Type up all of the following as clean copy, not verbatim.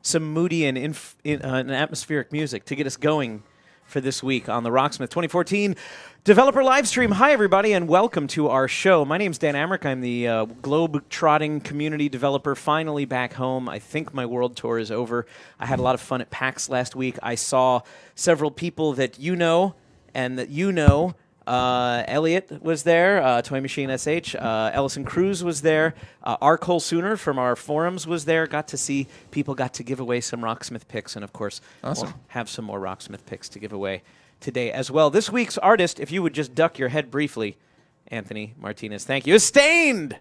some moody and atmospheric music to get us going for this week on the Rocksmith 2014 Developer Livestream. Hi, everybody, and welcome to our show. My name's Dan Amrick. I'm the globe-trotting community developer, finally back home. I think my world tour is over. I had a lot of fun at PAX last week. I saw several people that you know and that you know. Elliot was there, Toy Machine SH. Ellison Cruz was there. R. Cole Sooner from our forums was there. Got to see people, got to give away some Rocksmith picks, and of course, awesome. We'll have some more Rocksmith picks to give away today as well. This week's artist, if you would just duck your head briefly, Anthony Martinez, thank you, is Stained,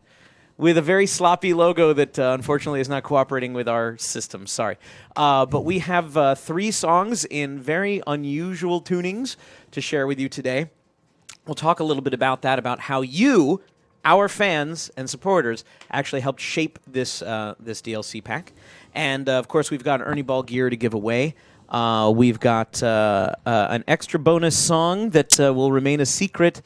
with a very sloppy logo that unfortunately is not cooperating with our system. Sorry. But we have 3 songs in very unusual tunings to share with you today. We'll talk a little bit about that, about how you, our fans and supporters, actually helped shape this this DLC pack. And, of course, we've got Ernie Ball gear to give away. We've got an extra bonus song that will remain a secret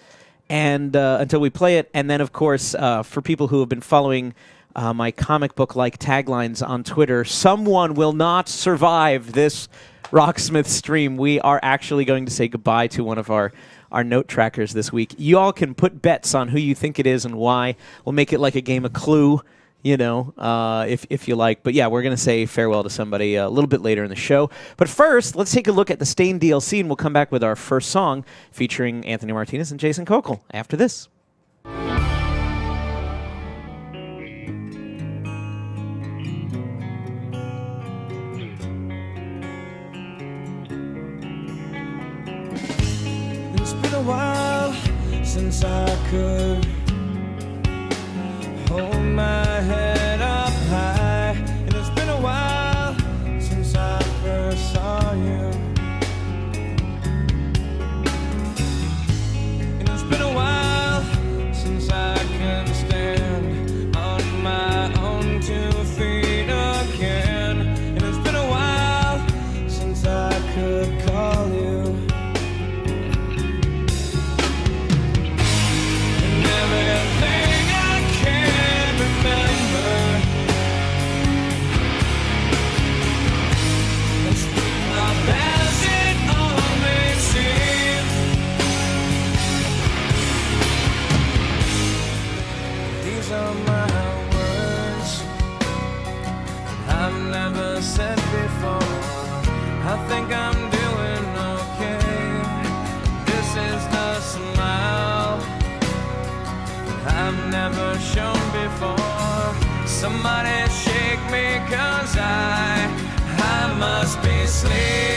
and until we play it. And then, of course, for people who have been following my comic book-like taglines on Twitter, someone will not survive this Rocksmith stream. We are actually going to say goodbye to one of our note trackers this week. You all can put bets on who you think it is and why. We'll make it like a game of Clue, you know, if you like. But yeah, we're going to say farewell to somebody a little bit later in the show. But first, let's take a look at the Stained DLC, and we'll come back with our first song featuring Anthony Martinez and Jason Kokel after this. It's been a while since I could hold my head up high, and it's been a while since I first saw you, and it's been a while since I can stand on my own 2 feet again, and it's been a while since I could call you. Said before, I think I'm doing okay. This is the smile I've never shown before. Somebody shake me, 'cause I must be sleeping.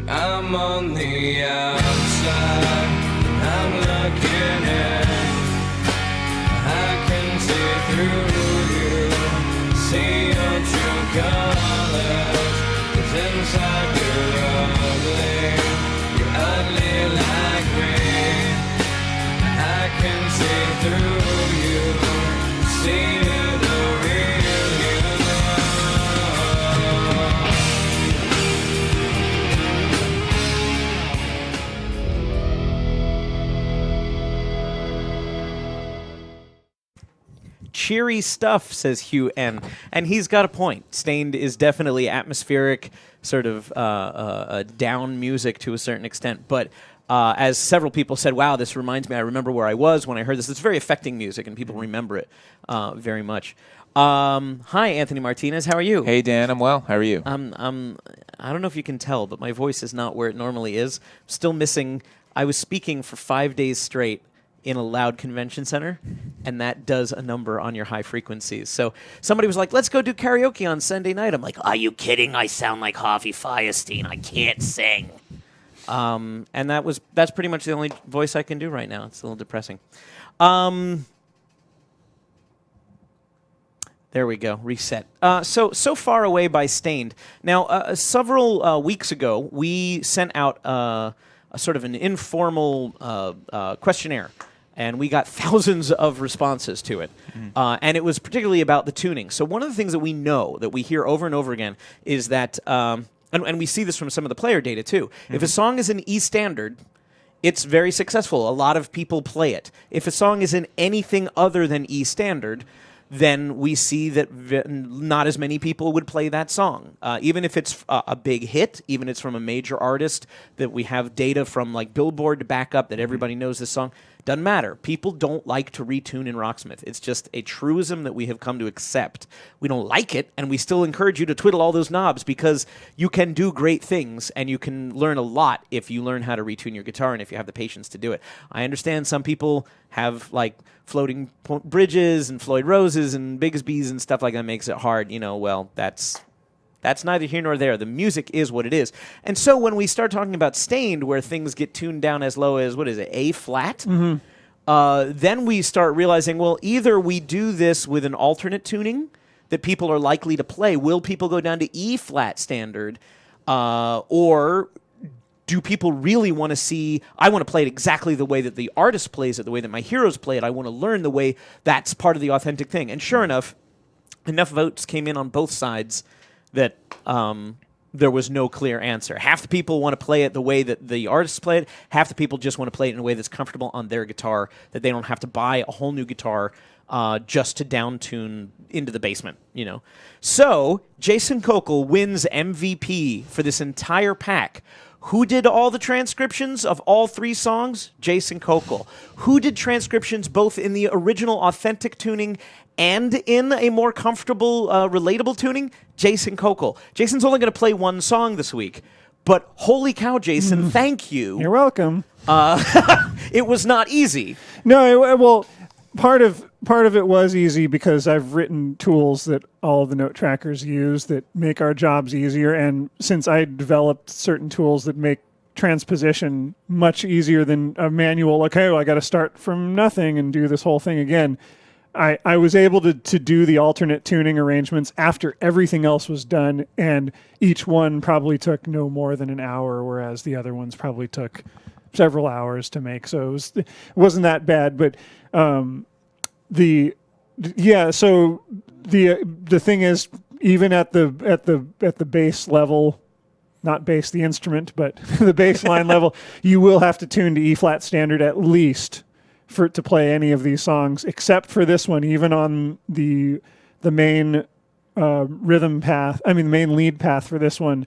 I'm on the outside, I'm looking in. I can see through you, see your true colors. 'Cause inside you're ugly like me. I can see through you, see the real you. Cheery stuff, says Hugh N. And he's got a point. Stained is definitely atmospheric, sort of down music to a certain extent. But as several people said, wow, this reminds me, I remember where I was when I heard this. It's very affecting music, and people remember it very much. Hi, Anthony Martinez. How are you? Hey, Dan. I'm well. How are you? I don't know if you can tell, but my voice is not where it normally is. Still missing. I was speaking for 5 days straight in a loud convention center, and that does a number on your high frequencies. So somebody was like, let's go do karaoke on Sunday night. I'm like, are you kidding? I sound like Harvey Firestein. I can't sing. And that's pretty much the only voice I can do right now. It's a little depressing. There we go. Reset. So far away by Stained. Now, several weeks ago, we sent out a sort of an informal questionnaire, and we got thousands of responses to it. And it was particularly about the tuning. So one of the things that we know, that we hear over and over again, is that, and we see this from some of the player data too, if a song is in E standard, it's very successful. A lot of people play it. If a song is in anything other than E standard, then we see that not as many people would play that song. Even if it's a big hit, even if it's from a major artist that we have data from like Billboard to back up that everybody knows this song, doesn't matter. People don't like to retune in Rocksmith. It's just a truism that we have come to accept. We don't like it, and we still encourage you to twiddle all those knobs because you can do great things, and you can learn a lot if you learn how to retune your guitar and if you have the patience to do it. I understand some people have like floating bridges and Floyd Roses and Bigsby's and stuff like that makes it hard. Well, that's neither here nor there. The music is what it is. And so when we start talking about Stained, where things get tuned down as low as, what is it, A flat? Then we start realizing, well, either we do this with an alternate tuning that people are likely to play. Will people go down to E flat standard? Or do people really want to see, I want to play it exactly the way that the artist plays it, the way that my heroes play it. I want to learn the way that's part of the authentic thing. And sure enough votes came in on both sides that there was no clear answer. Half the people want to play it the way that the artists play it. Half the people just want to play it in a way that's comfortable on their guitar, that they don't have to buy a whole new guitar just to downtune into the basement, So Jason Kokel wins MVP for this entire pack. Who did all the transcriptions of all 3 songs? Jason Kokel. Who did transcriptions both in the original authentic tuning and in a more comfortable, relatable tuning? Jason Kokel. Jason's only going to play 1 song this week, but holy cow, Jason, thank you. You're welcome. It was not easy. No, well, part of it was easy because I've written tools that all of the note trackers use that make our jobs easier, and since I developed certain tools that make transposition much easier than a manual, okay, well, I got to start from nothing and do this whole thing again. I was able to do the alternate tuning arrangements after everything else was done, and each one probably took no more than an hour, whereas the other ones probably took several hours to make. So it wasn't that bad, but the thing is, even at the bass level, not bass the instrument, but the bass line level, you will have to tune to E flat standard at least to play any of these songs, except for this one. Even on the main rhythm path, the main lead path for this one,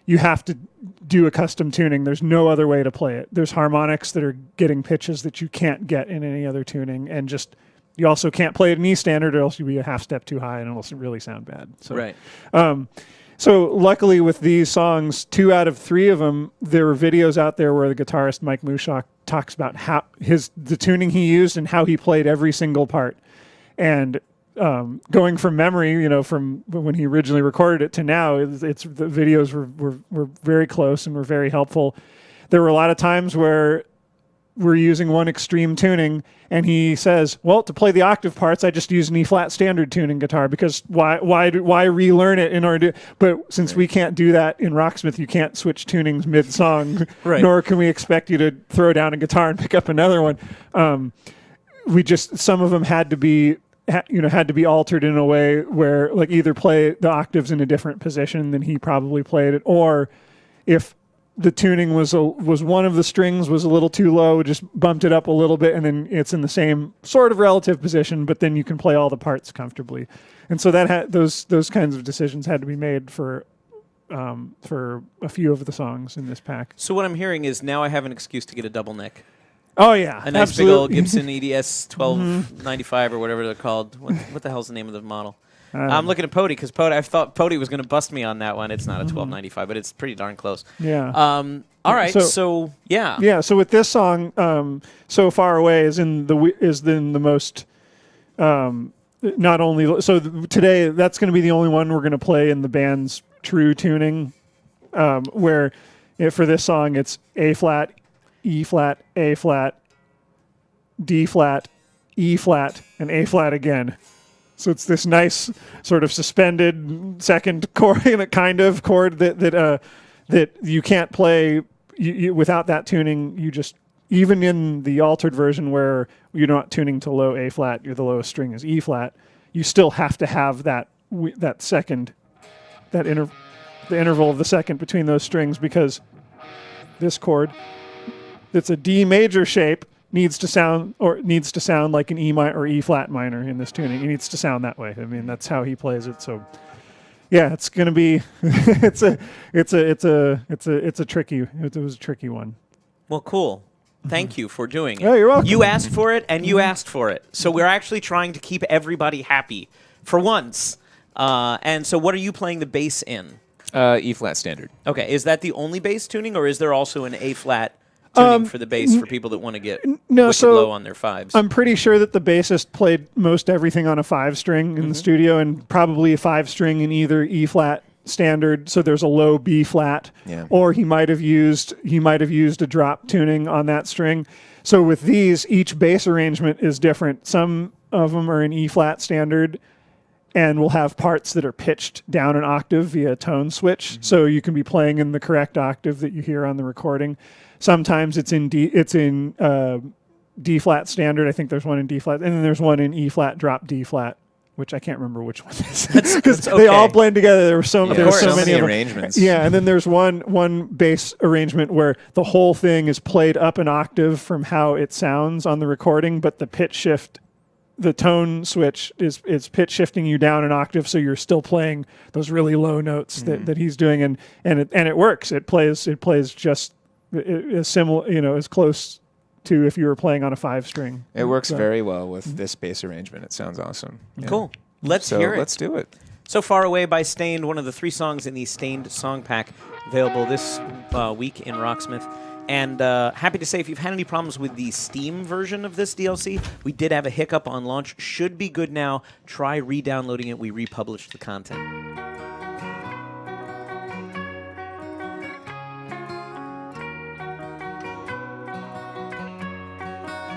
you have to do a custom tuning. There's no other way to play it. There's harmonics that are getting pitches that you can't get in any other tuning, and you also can't play it in E standard, or else you'll be a half step too high, and it'll really sound bad. So, right. So luckily with these songs, 2 out of 3 of them, there were videos out there where the guitarist Mike Mushock talks about how the tuning he used and how he played every single part. And going from memory, from when he originally recorded it to now, the videos were very close and were very helpful. There were a lot of times where we're using one extreme tuning, and he says, well, to play the octave parts, I just use an E flat standard tuning guitar, because why relearn it in order to, but since we can't do that in Rocksmith, you can't switch tunings mid-song, nor can we expect you to throw down a guitar and pick up another one. Some of them had to be altered in a way where, like, either play the octaves in a different position than he probably played it, or if the tuning was one of the strings was a little too low, just bumped it up a little bit, and then it's in the same sort of relative position, but then you can play all the parts comfortably. And so that those kinds of decisions had to be made for a few of the songs in this pack. So what I'm hearing is now I have an excuse to get a double neck. Oh yeah, A nice absolutely. big old Gibson EDS 1295 or whatever they're called. What the hell's the name of the model? I'm looking at Pody because I thought Pody was going to bust me on that one. It's not a 1295, but it's pretty darn close. Yeah. All right. So yeah. Yeah. So with this song, "So Far Away" is in the most. Not only today, that's going to be the only one we're going to play in the band's true tuning. Where for this song it's A flat, E flat, A flat, D flat, E flat, and A flat again. So it's this nice sort of suspended second chord, kind of chord that you can't play without that tuning. You just, even in the altered version where you're not tuning to low A flat, the lowest string is E flat. You still have to have the interval of the second between those strings, because this chord, it's a D major shape, needs to sound like an E minor or E flat minor in this tuning. It needs to sound that way. I mean, that's how he plays it. So, yeah, it's going to be it was a tricky one. Well, cool. Thank you for doing it. Oh, you're welcome. You asked for it, and you asked for it. So we're actually trying to keep everybody happy for once. And so what are you playing the bass in? E flat standard. Okay, is that the only bass tuning, or is there also an A flat tuning for the bass for people that want to get wicked low on their fives? I'm pretty sure that the bassist played most everything on a 5-string in the studio, and probably a 5-string in either E flat standard, so there's a low B flat, or he might have used a drop tuning on that string. So with these, each bass arrangement is different. Some of them are in E flat standard and will have parts that are pitched down an octave via a tone switch, so you can be playing in the correct octave that you hear on the recording. Sometimes it's in D flat standard. I think there's one in D flat, and then there's one in E flat drop D flat, which I can't remember which one this is, because they all blend together. There were so many arrangements. Yeah, and then there's one bass arrangement where the whole thing is played up an octave from how it sounds on the recording, but the pitch shift, the tone switch is pitch shifting you down an octave, so you're still playing those really low notes that he's doing, and it works. It plays just as similar, as close to if you were playing on a 5-string. It works very well with this bass arrangement. It sounds awesome. Yeah. Cool. Let's hear it. Let's do it. So Far Away by Stained, one of the 3 songs in the Stained song pack, available this week in Rocksmith. And happy to say, if you've had any problems with the Steam version of this DLC, we did have a hiccup on launch. Should be good now. Try re-downloading it. We republished the content.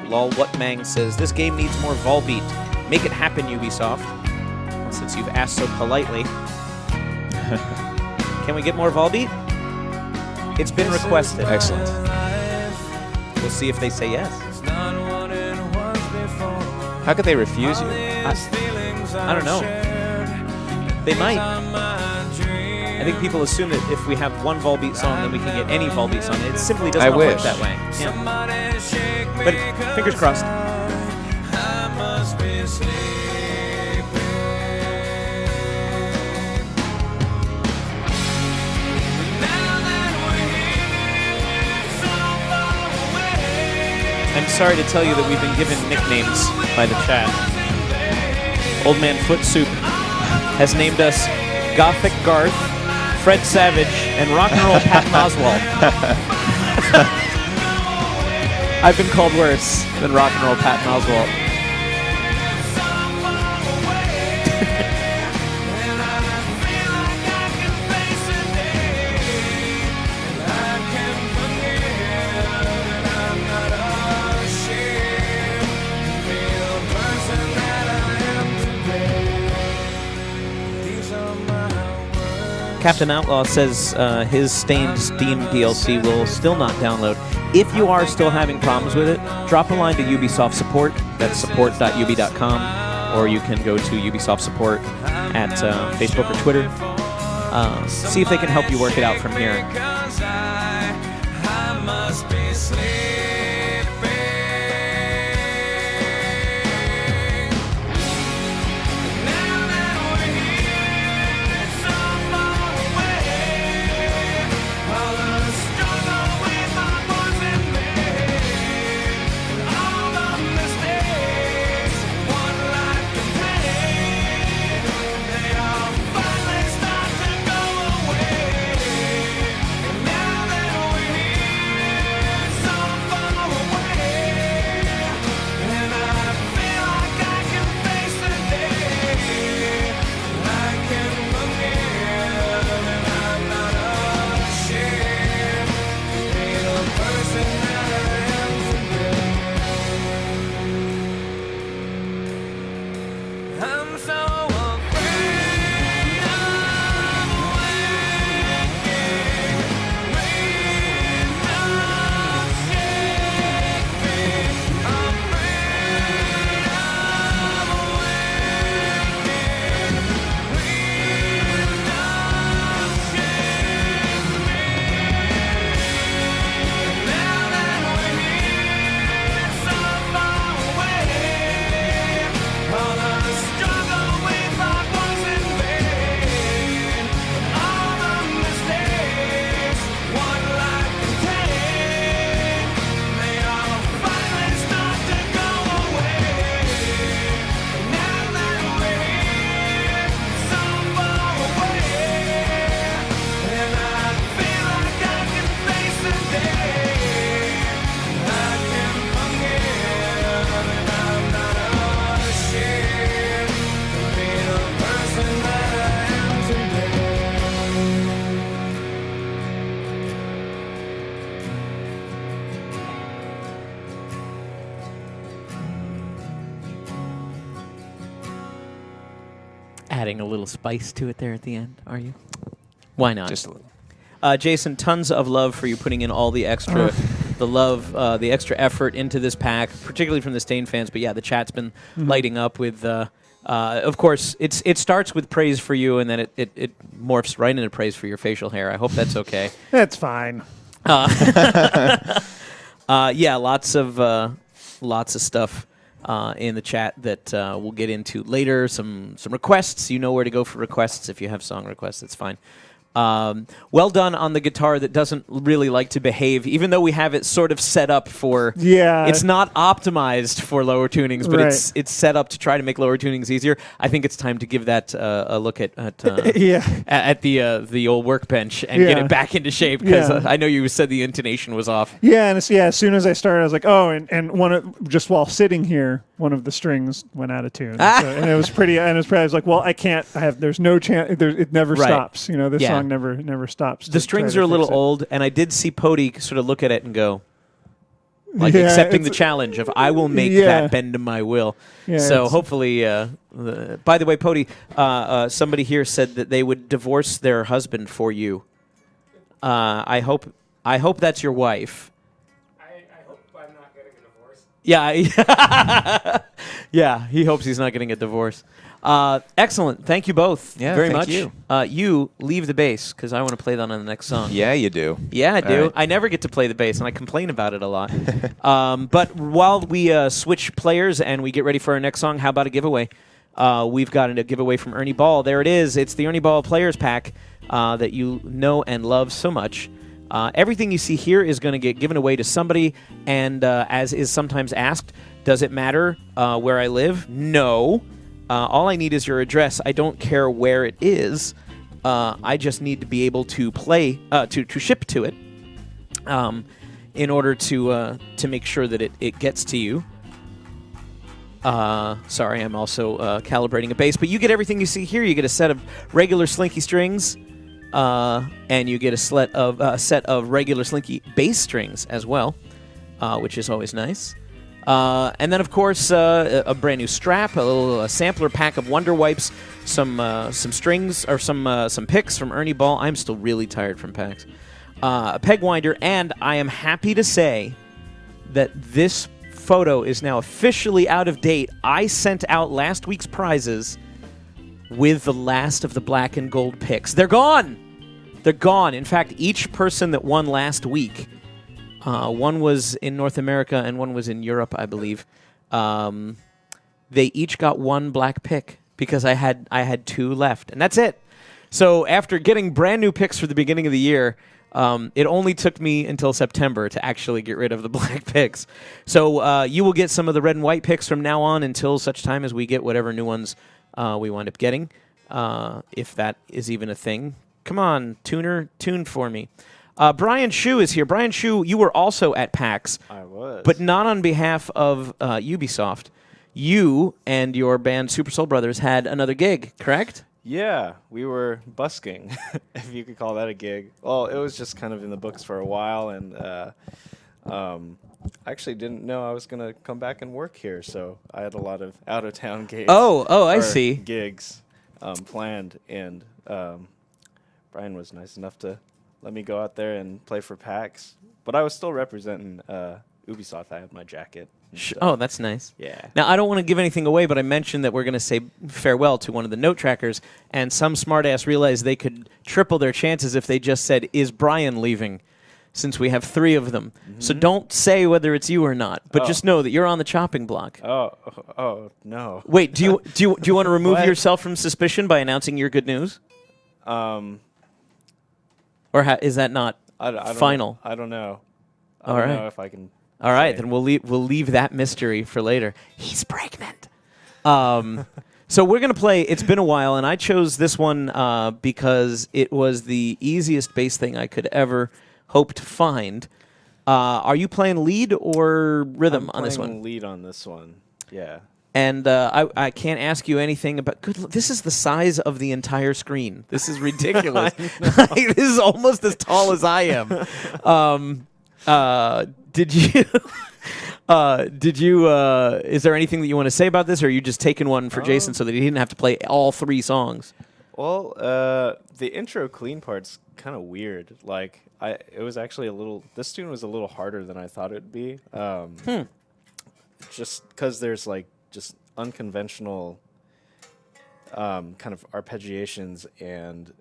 Lol Whatmang says, this game needs more Volbeat. Make it happen, Ubisoft. Well, since you've asked so politely. Can we get more Volbeat? It's been requested. Excellent. We'll see if they say yes. How could they refuse you? I don't know. They might. I think people assume that if we have one Volbeat song, then we can get any Volbeat song. It simply does not work that way. Yeah. But fingers crossed. I'm sorry to tell you that we've been given nicknames by the chat. Old Man Foot Soup has named us Gothic Garth, Fred Savage, and Rock and Roll Patton Oswalt. I've been called worse than Rock and Roll Patton Oswalt. Captain Outlaw says his Stained Steam DLC will still not download. If you are still having problems with it, drop a line to Ubisoft support. That's support.ubi.com, or you can go to Ubisoft support at Facebook or Twitter. See if they can help you work it out from here. adding a little spice to it there at the end, are you? Why not? Just a little. Jason, tons of love for you putting in all the extra, the extra effort into this pack, particularly from the Stain fans. But yeah, the chat's been lighting up with. Of course, it starts with praise for you, and then it morphs right into praise for your facial hair. I hope that's okay. That's fine. Yeah, lots of stuff in the chat that we'll get into later. Some requests. You know where to go for requests. If you have song requests, it's fine. Well done on the guitar that doesn't really like to behave, even though we have it sort of set up for. Yeah. It's not optimized for lower tunings, but it's set up to try to make lower tunings easier. I think it's time to give that a look at the old workbench and get it back into shape, because I know you said the intonation was off. Yeah, and as soon as I started, I was like, oh, and just while sitting here, one of the strings went out of tune, and it was pretty. And I was like, well, I can't. There's no chance. It never stops. This song never stops. The strings are a little old, and I did see Pody sort of look at it and go, like accepting the challenge of I will make that bend to my will. Yeah, so hopefully, by the way, Pody, somebody here said that they would divorce their husband for you. I hope that's your wife. Yeah, yeah. He hopes he's not getting a divorce. Excellent. Thank you both very much. You leave the bass, because I want to play that on the next song. Yeah, you do. Yeah, I do. Right. I never get to play the bass, and I complain about it a lot. But while we switch players and we get ready for our next song, how about a giveaway? We've got a giveaway from Ernie Ball. There it is. It's the Ernie Ball Players Pack that you know and love so much. Everything you see here is going to get given away to somebody, and as is sometimes asked, does it matter where I live? No. All I need is your address. I don't care where it is. I just need to be able to play, to ship to it, in order to make sure that it gets to you. Sorry, I'm also calibrating a bass, but you get everything you see here. You get a set of regular Slinky strings, and you get a set of regular Slinky bass strings as well, which is always nice. And then, of course, a brand new strap, a little sampler pack of Wonder Wipes, some strings, or some picks from Ernie Ball. I'm still really tired from packs. A peg winder, and I am happy to say that this photo is now officially out of date. I sent out last week's prizes with the last of the black and gold picks. They're gone! They're gone. In fact, each person that won last week, one was in North America and one was in Europe, I believe, they each got one black pick because I had two left, and that's it. So after getting brand new picks for the beginning of the year, it only took me until September to actually get rid of the black picks. So you will get some of the red and white picks from now on until such time as we get whatever new ones we wind up getting, if that is even a thing. Come on, tuner, tune for me. Brian Shu is here. Brian Shu, you were also at PAX. I was. But not on behalf of Ubisoft. You and your band Super Soul Brothers had another gig, correct? Yeah, we were busking, if you could call that a gig. Well, it was just kind of in the books for a while, and I actually didn't know I was going to come back and work here, so I had a lot of out-of-town gigs. I see. Gigs planned, and Brian was nice enough to let me go out there and play for PAX. But I was still representing Ubisoft. I had my jacket. Oh, that's nice. Yeah. Now, I don't want to give anything away, but I mentioned that we're going to say farewell to one of the note trackers, and some smartass realized they could triple their chances if they just said, "Is Brian leaving?" Since we have three of them. Mm-hmm. So don't say whether it's you or not, but just know that you're on the chopping block. Oh, no. Wait, do you want to remove yourself from suspicion by announcing your good news? Or is that not final? I don't know. I don't know if I can. All right, then we'll leave that mystery for later. He's pregnant. So we're going to play It's Been a While, and I chose this one because it was the easiest bass thing I could ever hope to find. Are you playing lead or rhythm on this one? I'm playing lead on this one, yeah. And I can't ask you anything about... This is the size of the entire screen. This is ridiculous. This is almost as tall as I am. Did you... Did you? Is there anything that you want to say about this, or are you just taking one for Jason so that he didn't have to play all 3 songs? Well, the intro clean part's kind of weird. Like, it was actually this tune was a little harder than I thought it'd be. Just because there's like just unconventional kind of arpeggiations and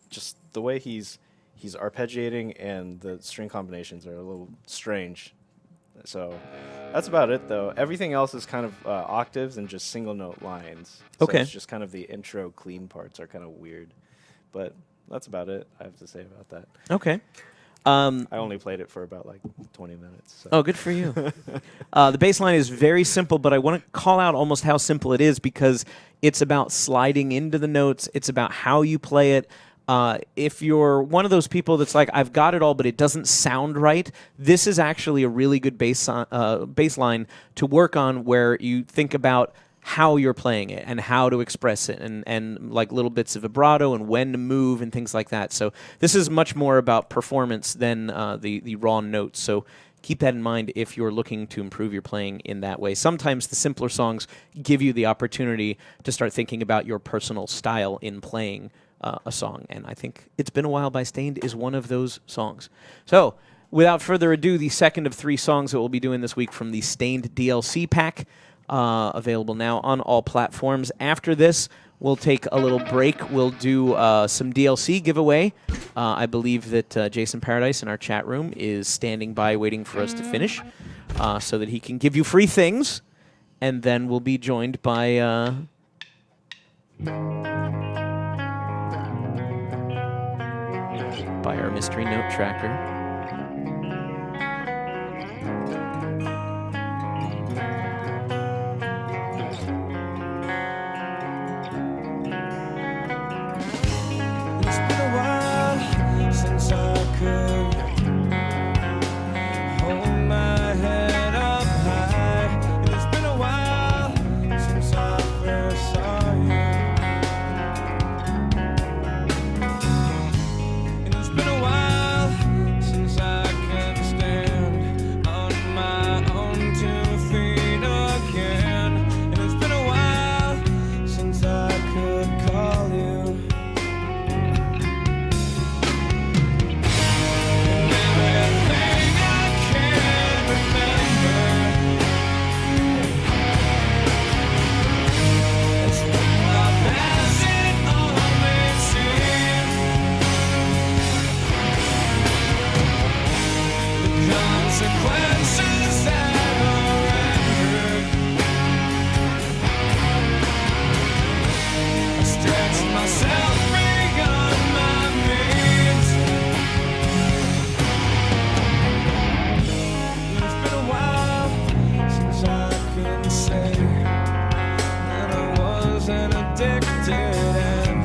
just the way he's arpeggiating and the string combinations are a little strange. So that's about it, though. Everything else is kind of octaves and just single note lines. So Okay. it's just kind of the intro clean parts are kind of weird. But that's about it I have to say about that. Okay. I only played it for about like 20 minutes. So. Oh, good for you. The bass line is very simple, but I want to call out almost how simple it is because it's about sliding into the notes. It's about how you play it. If you're one of those people that's like, I've got it all, but it doesn't sound right, this is actually a really good bass line to work on where you think about how you're playing it and how to express it and like little bits of vibrato and when to move and things like that. So this is much more about performance than the raw notes. So keep that in mind if you're looking to improve your playing in that way. Sometimes the simpler songs give you the opportunity to start thinking about your personal style in playing a song, and I think It's Been a While by Stained is one of those songs. So, without further ado, the second of 3 songs that we'll be doing this week from the Stained DLC pack, available now on all platforms. After this, we'll take a little break. We'll do some DLC giveaway. I believe that Jason Paradise in our chat room is standing by waiting for us to finish so that he can give you free things, and then we'll be joined by... by our mystery note tracker. It's been a while since I could hold my head up high. And it's been a while since I first saw you. And it's been a while since I can stand on my own 2 feet again. And it's been a while since I could call you. Consequences that are rendered. I stretch myself beyond my means. It's been a while since I could say that I wasn't addicted, and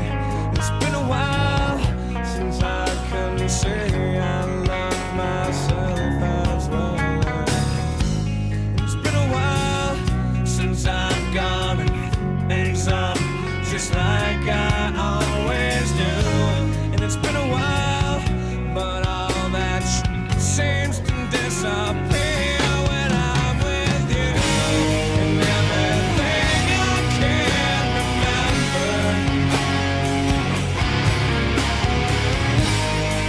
it's been a while since I could say I love myself as well. It's been a while since I've gone and things up just like I always do. And it's been a while, but all that seems to disappear when I'm with you. And everything I can remember,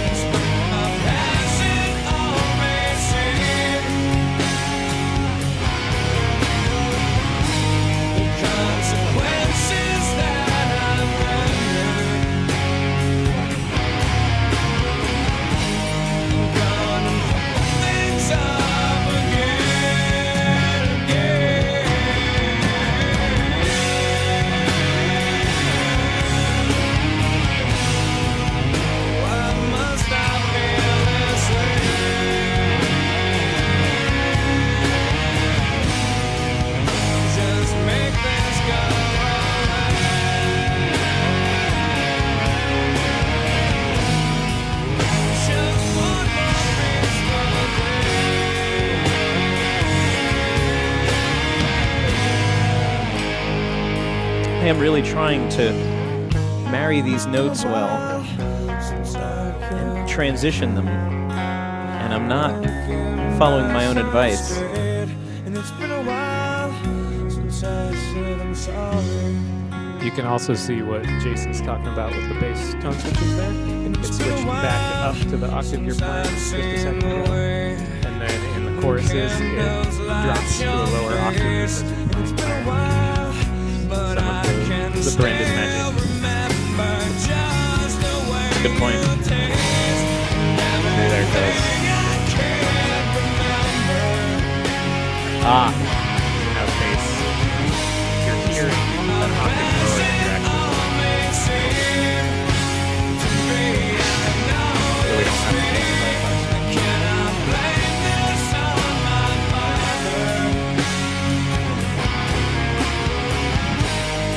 it's been a passing always seen. The consequences that I've rendered. I'm gonna put things up again, Why must I feel this way? Just make this go alright. Just one more peaceful day. I am really trying to marry these notes well Since I could and transition them, and I'm not following my own advice. And it's been a while since I said I'm sorry. You can also see what Jason's talking about with the bass tone switches there. It switched back up to the octave you're playing just a second ago. And then in the choruses, it drops to a lower octave. So it's playing higher. Some of the branded magic. Good point. There it goes. Ah. Now bass. You're hearing an octave lower than you're actually So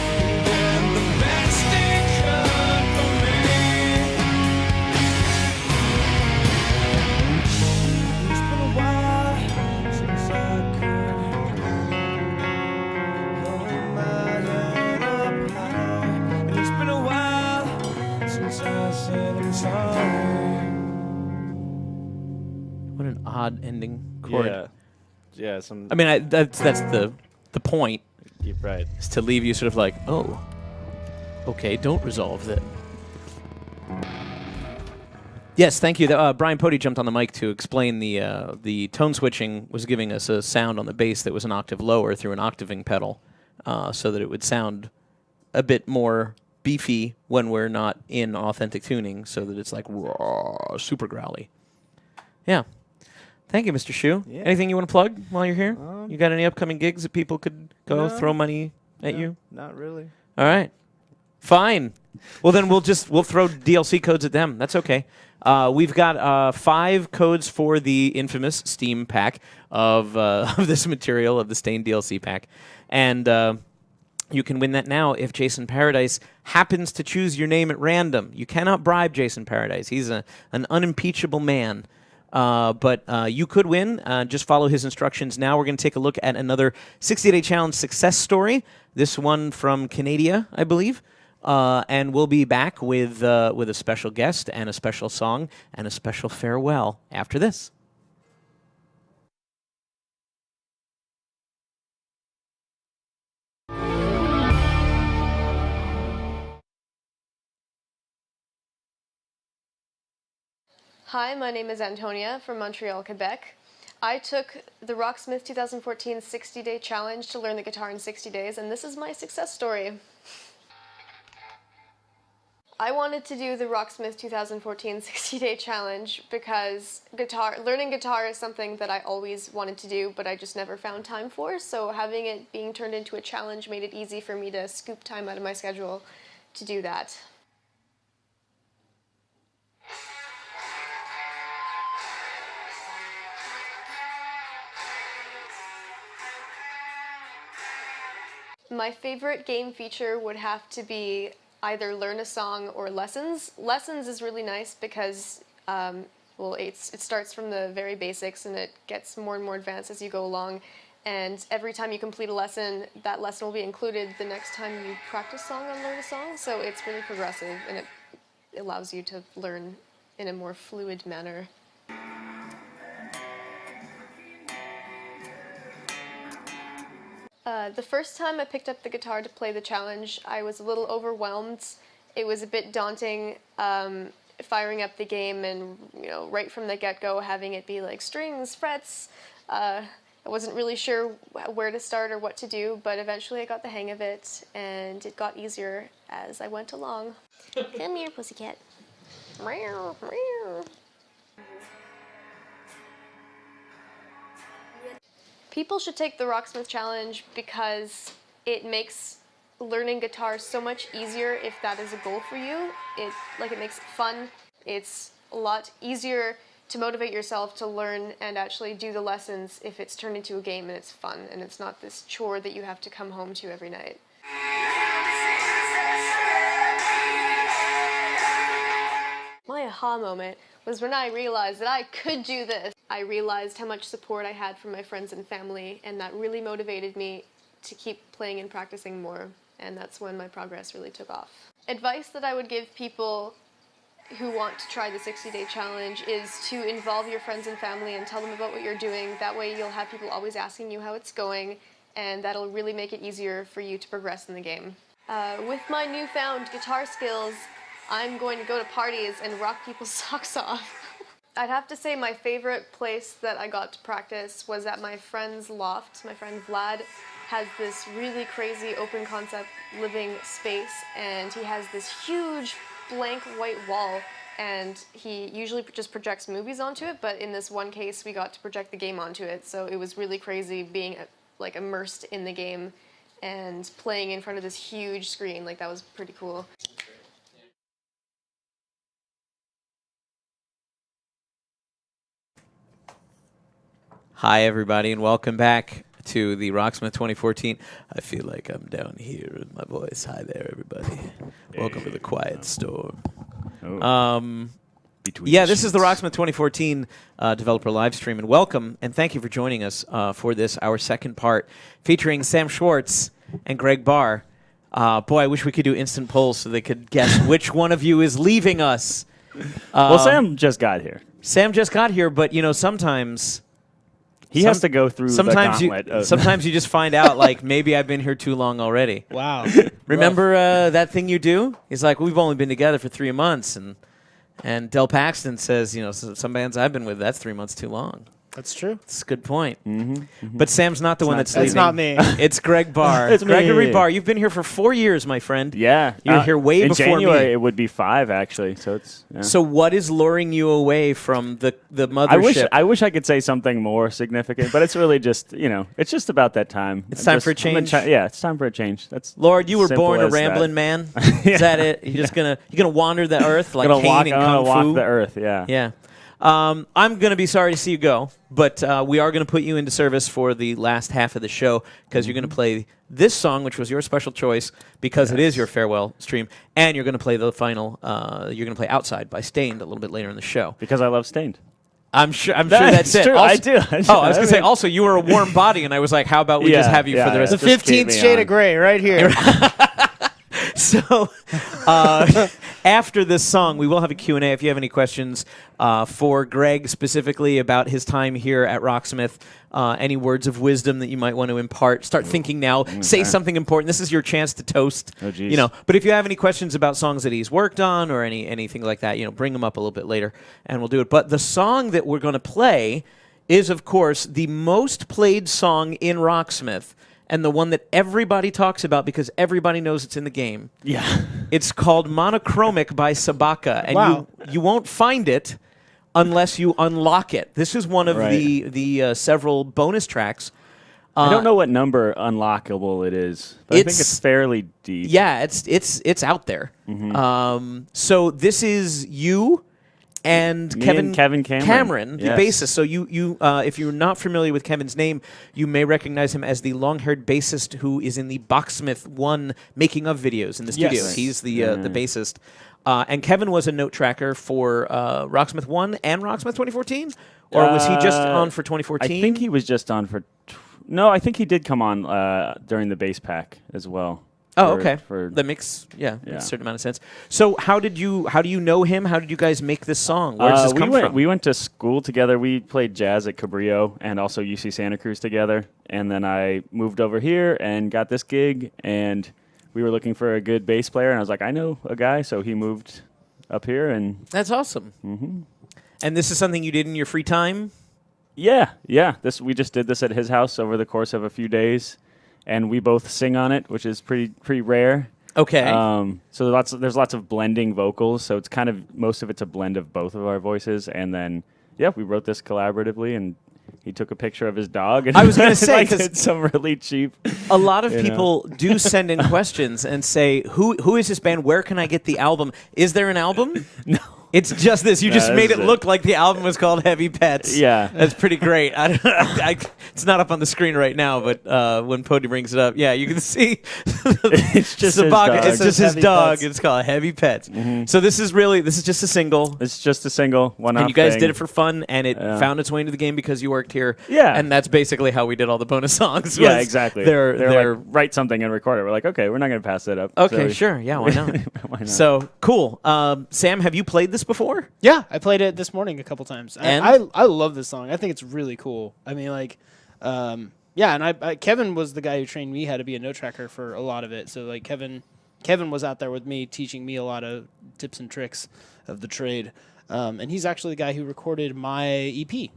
we don't have to change that much. It's been a while since I could hold my head up high. And it's been a while since I said I'm sorry. What an odd ending chord. Yeah. Yeah, some. I mean, that's the point, You're right. is to leave you sort of like, oh, okay, don't resolve that. Yes, thank you. Brian Pody jumped on the mic to explain the tone switching was giving us a sound on the bass that was an octave lower through an octaving pedal, so that it would sound a bit more beefy when we're not in authentic tuning, so that it's like raw, super growly. Yeah. Thank you, Mr. Shu. Yeah. Anything you want to plug while you're here? You got any upcoming gigs that people could go No. throw money at you? Not really. All right. Fine. Well, then we'll throw DLC codes at them. That's okay. We've got 5 codes for the infamous Steam pack of this material, of the Stained DLC pack. And you can win that now if Jason Paradise happens to choose your name at random. You cannot bribe Jason Paradise. He's an unimpeachable man. But you could win. Just follow his instructions now. We're going to take a look at another 60-day challenge success story. This one from Canada, I believe. And we'll be back with a special guest and a special song and a special farewell after this. Hi, my name is Antonia from Montreal, Quebec. I took the Rocksmith 2014 60-day challenge to learn the guitar in 60 days, and this is my success story. I wanted to do the Rocksmith 2014 60-day challenge because learning guitar is something that I always wanted to do, but I just never found time for, so having it being turned into a challenge made it easy for me to scoop time out of my schedule to do that. My favorite game feature would have to be either learn a song or lessons. Lessons is really nice because it starts from the very basics and it gets more and more advanced as you go along. And every time you complete a lesson, that lesson will be included the next time you practice song and learn a song. So it's really progressive and it allows you to learn in a more fluid manner. The first time I picked up the guitar to play the challenge, I was a little overwhelmed. It was a bit daunting firing up the game and, right from the get-go having it be like strings, frets. I wasn't really sure where to start or what to do, but eventually I got the hang of it and it got easier as I went along. Come here, pussycat. Meow, meow. People should take the Rocksmith challenge because it makes learning guitar so much easier if that is a goal for you. It makes it fun. It's a lot easier to motivate yourself to learn and actually do the lessons if it's turned into a game and it's fun and it's not this chore that you have to come home to every night. My aha moment was when I realized that I could do this. I realized how much support I had from my friends and family, and that really motivated me to keep playing and practicing more, and that's when my progress really took off. Advice that I would give people who want to try the 60-day challenge is to involve your friends and family and tell them about what you're doing. That way you'll have people always asking you how it's going, and that'll really make it easier for you to progress in the game. With my newfound guitar skills, I'm going to go to parties and rock people's socks off. I'd have to say my favorite place that I got to practice was at my friend's loft. My friend Vlad has this really crazy open concept living space, and he has this huge blank white wall, and he usually just projects movies onto it, but in this one case we got to project the game onto it, so it was really crazy being like immersed in the game and playing in front of this huge screen. Like, that was pretty cool. Hi, everybody, and welcome back to the Rocksmith 2014. I feel like I'm down here with my voice. Hi there, everybody. Welcome to the Quiet Storm. This is the Rocksmith 2014 developer live stream, and welcome, and thank you for joining us for this, our second part, featuring Sam Schwartz and Greg Barr. Boy, I wish we could do instant polls so they could guess which one of you is leaving us. Well, Sam just got here. Sam just got here, but, you know, sometimes... He has to go through the gauntlet. Sometimes you just find out, like, maybe I've been here too long already. Wow. Remember that thing you do? He's like, we've only been together for 3 months. And Del Paxton says, you know, some bands I've been with, that's 3 months too long. That's true. That's a good point. But Sam's not the one that's leaving. That's not me. It's Greg Barr. It's Gregory me. Barr. You've been here for 4 years, my friend. Yeah. You were here way in before January, me. it would be 5, actually. So it's... Yeah. So what is luring you away from the mothership? I wish I could say something more significant, but it's really just, you know, it's just about that time. It's time for a change? Yeah, it's time for a change. That's Lord, you were simple born a as that. rambling man. Is that it? You're just you're gonna wander the earth like I'm Cain and Kung gonna Fu? walk the earth, yeah. Yeah. I'm going to be sorry to see you go, but we are going to put you into service for the last half of the show because you're going to play this song, which was your special choice because it is your farewell stream, and you're going to play the final, you're going to play Outside by Stained a little bit later in the show. Because I love Stained. I'm sure that's it. True. Also, I do. I was going to say, also, you were a warm body, and I was like, how about we just have you for the rest The of Just keep 15th me shade on. of gray right here. So after this song, we will have a Q&A. If you have any questions for Greg specifically about his time here at Rocksmith, any words of wisdom that you might want to impart, start thinking now. Say something important. This is your chance to toast. Oh, geez. You know, but if you have any questions about songs that he's worked on or anything like that, you know, bring them up a little bit later, and we'll do it. But the song that we're going to play is, of course, the most played song in Rocksmith, and the one that everybody talks about because everybody knows it's in the game. Yeah. It's called Monochromic by Sabaka, and Wow. you won't find it unless you unlock it. This is one of the several bonus tracks. I don't know what number unlockable it is, but I think it's fairly deep. Yeah, it's out there. So this is you and Me and Kevin Cameron. the Yes. bassist. So you if you're not familiar with Kevin's name, you may recognize him as the long-haired bassist who is in the Boxsmith 1 making of videos in the studio. Yes. He's the bassist. And Kevin was a note tracker for Rocksmith 1 and Rocksmith 2014? Or was he just on for 2014? I think he was just on for... No, I think he did come on during the bass pack as well. Oh, okay. For That makes Yeah. a certain amount of sense. So how do you know him? How did you guys make this song? Where does this come from? We went to school together. We played jazz at Cabrillo and also UC Santa Cruz together. And then I moved over here and got this gig, and we were looking for a good bass player. And I was like, I know a guy, so he moved up here. And That's awesome. And this is something you did in your free time? yeah. We just did this at his house over the course of a few days. And we both sing on it, which is pretty rare. Okay. So there's lots of blending vocals. So it's kind of most of it's a blend of both of our voices. And then we wrote this collaboratively, and he took a picture of his dog. And I was gonna say, 'cause it's some really cheap. A lot of You know. people do send in questions and say, who is this band? Where can I get the album? Is there an album? No. It's just this. You No, just this made is it it. look like the album was called Heavy Pets. Yeah. That's pretty great. It's not up on the screen right now, but when Pody brings it up, you can see It's just his Sabaka. dog. It's just his Heavy dog. Pets. It's called Heavy Pets. So this is just a single. It's just a single one-off And you guys thing. did it for fun, and it Yeah. found its way into the game because you worked here. Yeah. And that's basically how we did all the bonus songs. Yeah, was exactly. They're like, write something and record it. We're like, okay, we're not going to pass that up. okay, So sure. Yeah, why not? why not? So, cool. Sam, have you played this this before? Yeah, I played it this morning a couple times. And? I love this song. I think it's really cool. I mean, like, yeah, and I Kevin was the guy who trained me how to be a note tracker for a lot of it. So like Kevin was out there with me teaching me a lot of tips and tricks of the trade. And he's actually the guy who recorded my EP.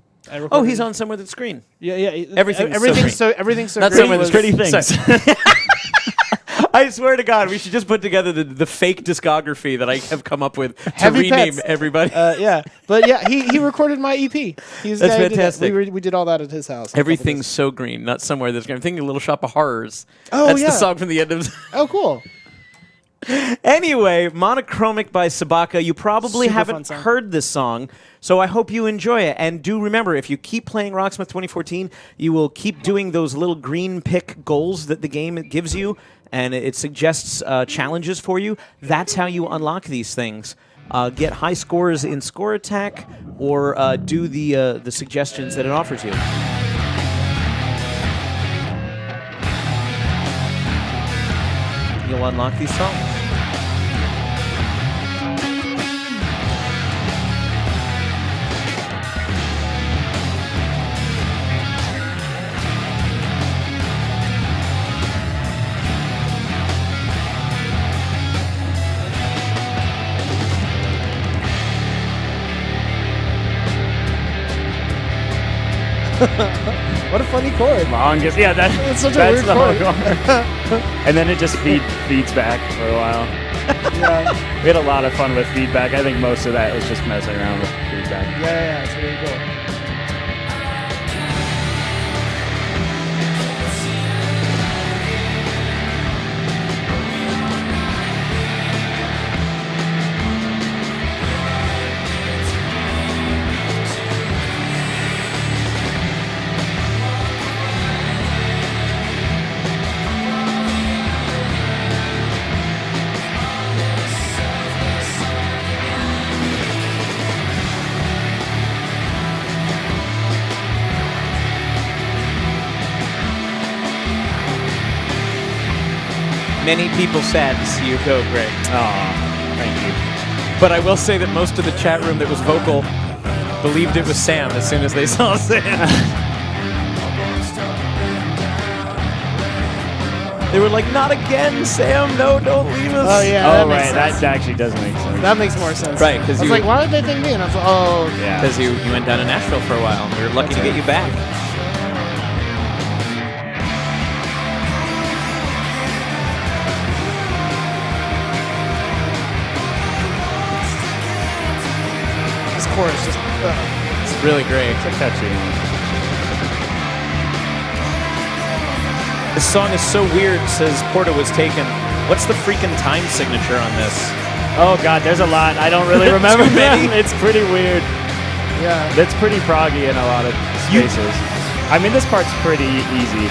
Oh, he's on Somewhere That's Screen. Yeah. Everything's so Everything's so Not great Somewhere was- That's Pretty things. I swear to God, we should just put together the fake discography that I have come up with to Heavy rename Pets. everybody. Yeah, but yeah, he recorded my EP. He's the That's guy who did that. fantastic. We did all that at his house. Everything's so green, not Somewhere That's Green. I'm thinking Little Shop of Horrors. Oh, That's yeah. the song from the end of... Oh, cool. Anyway, Monochromic by Sabaka. You probably Super fun haven't song. heard this song, so I hope you enjoy it. And do remember, if you keep playing Rocksmith 2014, you will keep doing those little green pick goals that the game gives you, and it suggests challenges for you. That's how you unlock these things. Get high scores in Score Attack, or do the suggestions that it offers you. You'll unlock these songs. What a funny chord. Longest. Yeah, It's such a that's weird the whole chord. chord. And then it just feeds back for a while. Yeah, We had a lot of fun with feedback. I think most of that was just messing around with feedback. yeah, it's really cool. Many people sad to see you go, Greg. Oh, thank you. But I will say that most of the chat room that was vocal believed it was Sam as soon as they saw Sam. They were like, "Not again, Sam! No, don't leave us!" Oh yeah. Oh, that makes right. sense. That actually does make sense. That makes more sense. Right, I 'cause was you- like, why would they think me? And I was like, oh, Yeah. Because you went down to Nashville for a while. We were lucky to get you back. this chorus just. It's really great. It's catchy. This song is so weird, says Porta was taken. What's the freaking time signature on this? Oh God, there's a lot. I don't really remember Too many? them. It's pretty weird. Yeah. It's pretty proggy in a lot of spaces. I mean, this part's pretty easy.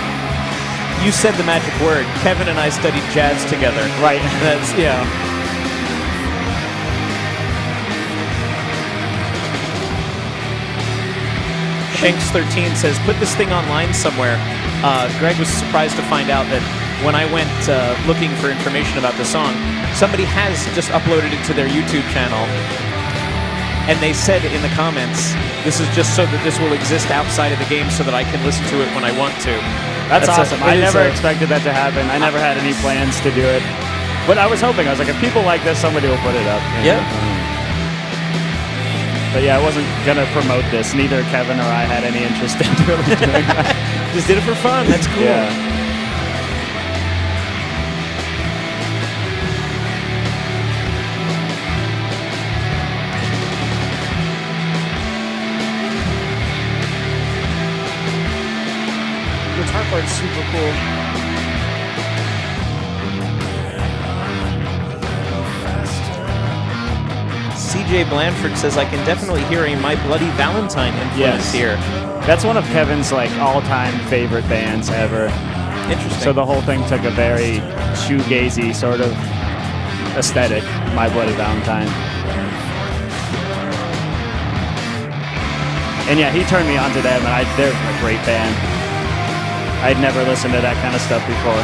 You said the magic word. Kevin and I studied jazz together. Right. That's, yeah. Shanks13 says, put this thing online somewhere. Greg was surprised to find out that when I went looking for information about the song, somebody has just uploaded it to their YouTube channel. And they said in the comments, this is just so that this will exist outside of the game so that I can listen to it when I want to. That's awesome. I it is never expected that to happen. I never had any plans to do it. But I was hoping. I was like, if people like this, somebody will put it up. you know? Yeah. But yeah, I wasn't going to promote this. Neither Kevin or I had any interest in really doing that. Just did it for fun. That's cool. Yeah. Guitar part's super cool. CJ Blanford says, I can definitely hear a My Bloody Valentine influence Yes. here. That's one of Kevin's like all-time favorite bands ever. Interesting. So the whole thing took a very shoegazy sort of aesthetic, My Bloody Valentine. And yeah, he turned me on to them, and they're a great band. I'd never listened to that kind of stuff before.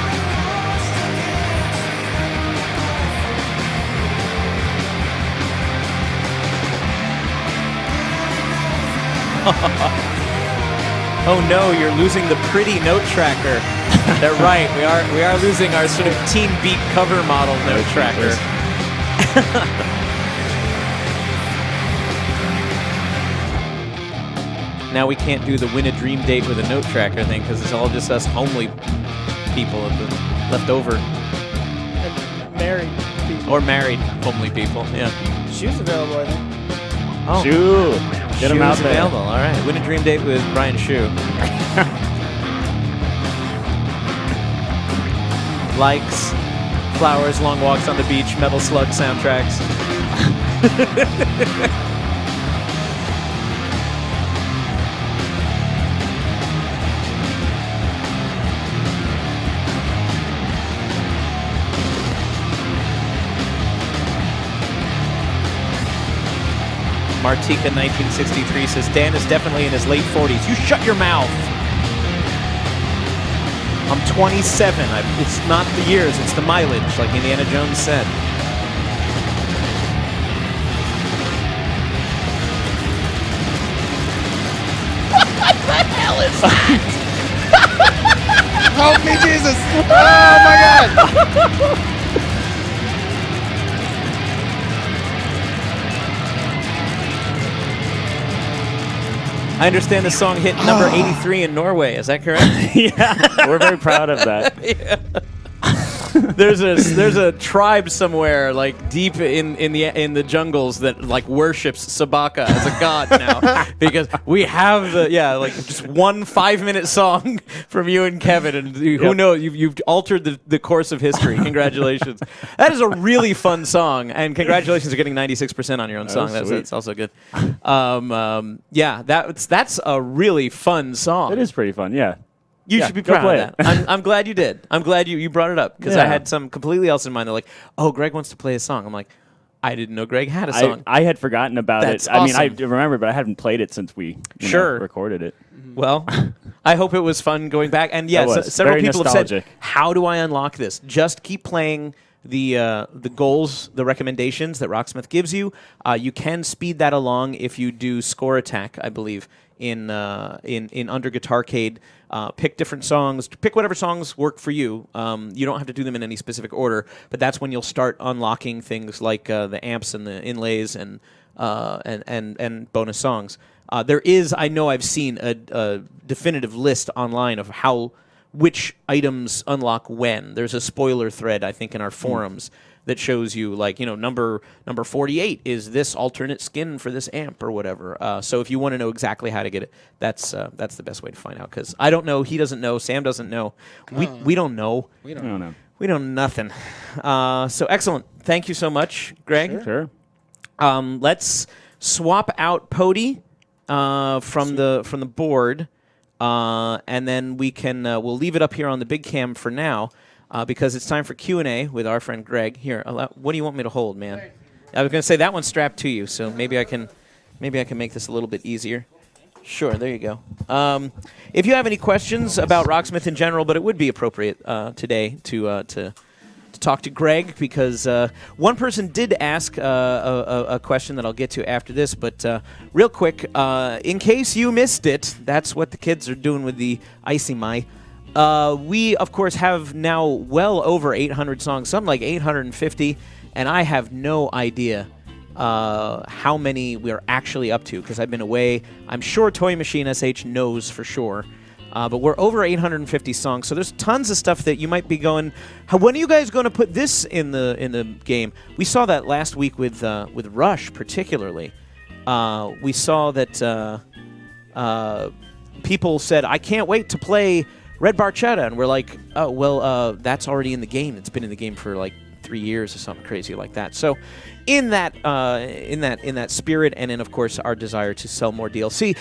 Oh no, you're losing the pretty note tracker. They're right. We are losing our sort of Teen Beat cover model note tracker. Now we can't do the win a dream date with a note tracker thing because it's all just us homely people left over. And married people. Or married homely people. Yeah. Shoes available, I think. Oh. Shoot. Get him Shoe out is there. available. All right. Win a dream date with Brian Shoe. Likes, flowers, long walks on the beach, Metal Slug soundtracks. Martika 1963 says, Dan is definitely in his late 40s. You shut your mouth. I'm 27. It's not the years, it's the mileage, like Indiana Jones said. What the hell is that? Help me, Jesus! Oh my God! I understand the song hit number 83 in Norway. Is that correct? Yeah, we're very proud of that. Yeah. There's a tribe somewhere like deep in the jungles that like worships Sabaka as a god now because we have just one 5-minute song from you and Kevin, and who knows, you've altered the course of history. Congratulations. That is a really fun song, and congratulations for getting 96% on your own song. That's also good. That's a really fun song. It is pretty fun, yeah. You should be proud of that. I'm glad you did. I'm glad you brought it up because I Yeah. had some completely else in mind. They're like, oh, Greg wants to play a song. I'm like, I didn't know Greg had a song. I had forgotten about That's it. I mean, I awesome. do remember, but I haven't played it since we recorded it. Well, I hope it was fun going back. And yes, It was. several Very people nostalgic. have said, how do I unlock this? Just keep playing the goals, the recommendations that Rocksmith gives you. You can speed that along if you do score attack, I believe, in under Guitarcade. Pick different songs. Pick whatever songs work for you. You don't have to do them in any specific order, but that's when you'll start unlocking things like the amps and the inlays and bonus songs. There is, I know I've seen a definitive list online of which items unlock when. There's a spoiler thread, I think, in our forums that shows you, like, number 48 is this alternate skin for this amp or whatever. So if you want to know exactly how to get it, that's the best way to find out. Because I don't know, he doesn't know, Sam doesn't know, we don't know. I don't know. We don't know nothing. So excellent. Thank you so much, Greg. Sure. Let's swap out Pody from the board, and then we can we'll leave it up here on the big cam for now. Because it's time for Q&A with our friend Greg. Here, what do you want me to hold, man? I was going to say that one's strapped to you, so maybe I can make this a little bit easier. Sure, there you go. If you have any questions about Rocksmith in general, but it would be appropriate today to talk to Greg, because one person did ask a question that I'll get to after this, but real quick, in case you missed it, that's what the kids are doing with the Icy Mai. We, of course, have now well over 800 songs, something like 850, and I have no idea how many we're actually up to because I've been away. I'm sure Toy Machine SH knows for sure, but we're over 850 songs, so there's tons of stuff that you might be going, when are you guys going to put this in the game? We saw that last week with Rush, particularly. We saw that people said, I can't wait to play Red Barchetta, and we're like, oh, well, that's already in the game. It's been in the game for like 3 years or something crazy like that. So in that spirit, and in, of course, our desire to sell more DLC,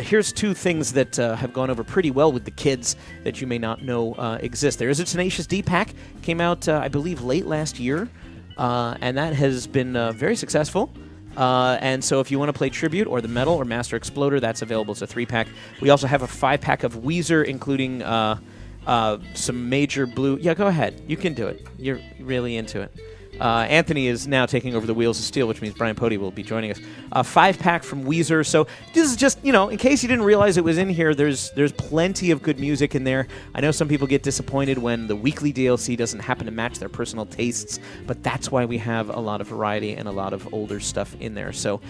here's two things that have gone over pretty well with the kids that you may not know exist. There is a Tenacious D pack, came out, I believe, late last year, and that has been very successful. And so if you want to play Tribute or the Metal or Master Exploder, that's available as a 3-pack. We also have a 5-pack of Weezer, including some major blue... Yeah, go ahead. You can do it. You're really into it. Anthony is now taking over the Wheels of Steel, which means Brian Pody will be joining us. 5-pack from Weezer. So this is just, in case you didn't realize it was in here, there's plenty of good music in there. I know some people get disappointed when the weekly DLC doesn't happen to match their personal tastes, but that's why we have a lot of variety and a lot of older stuff in there. So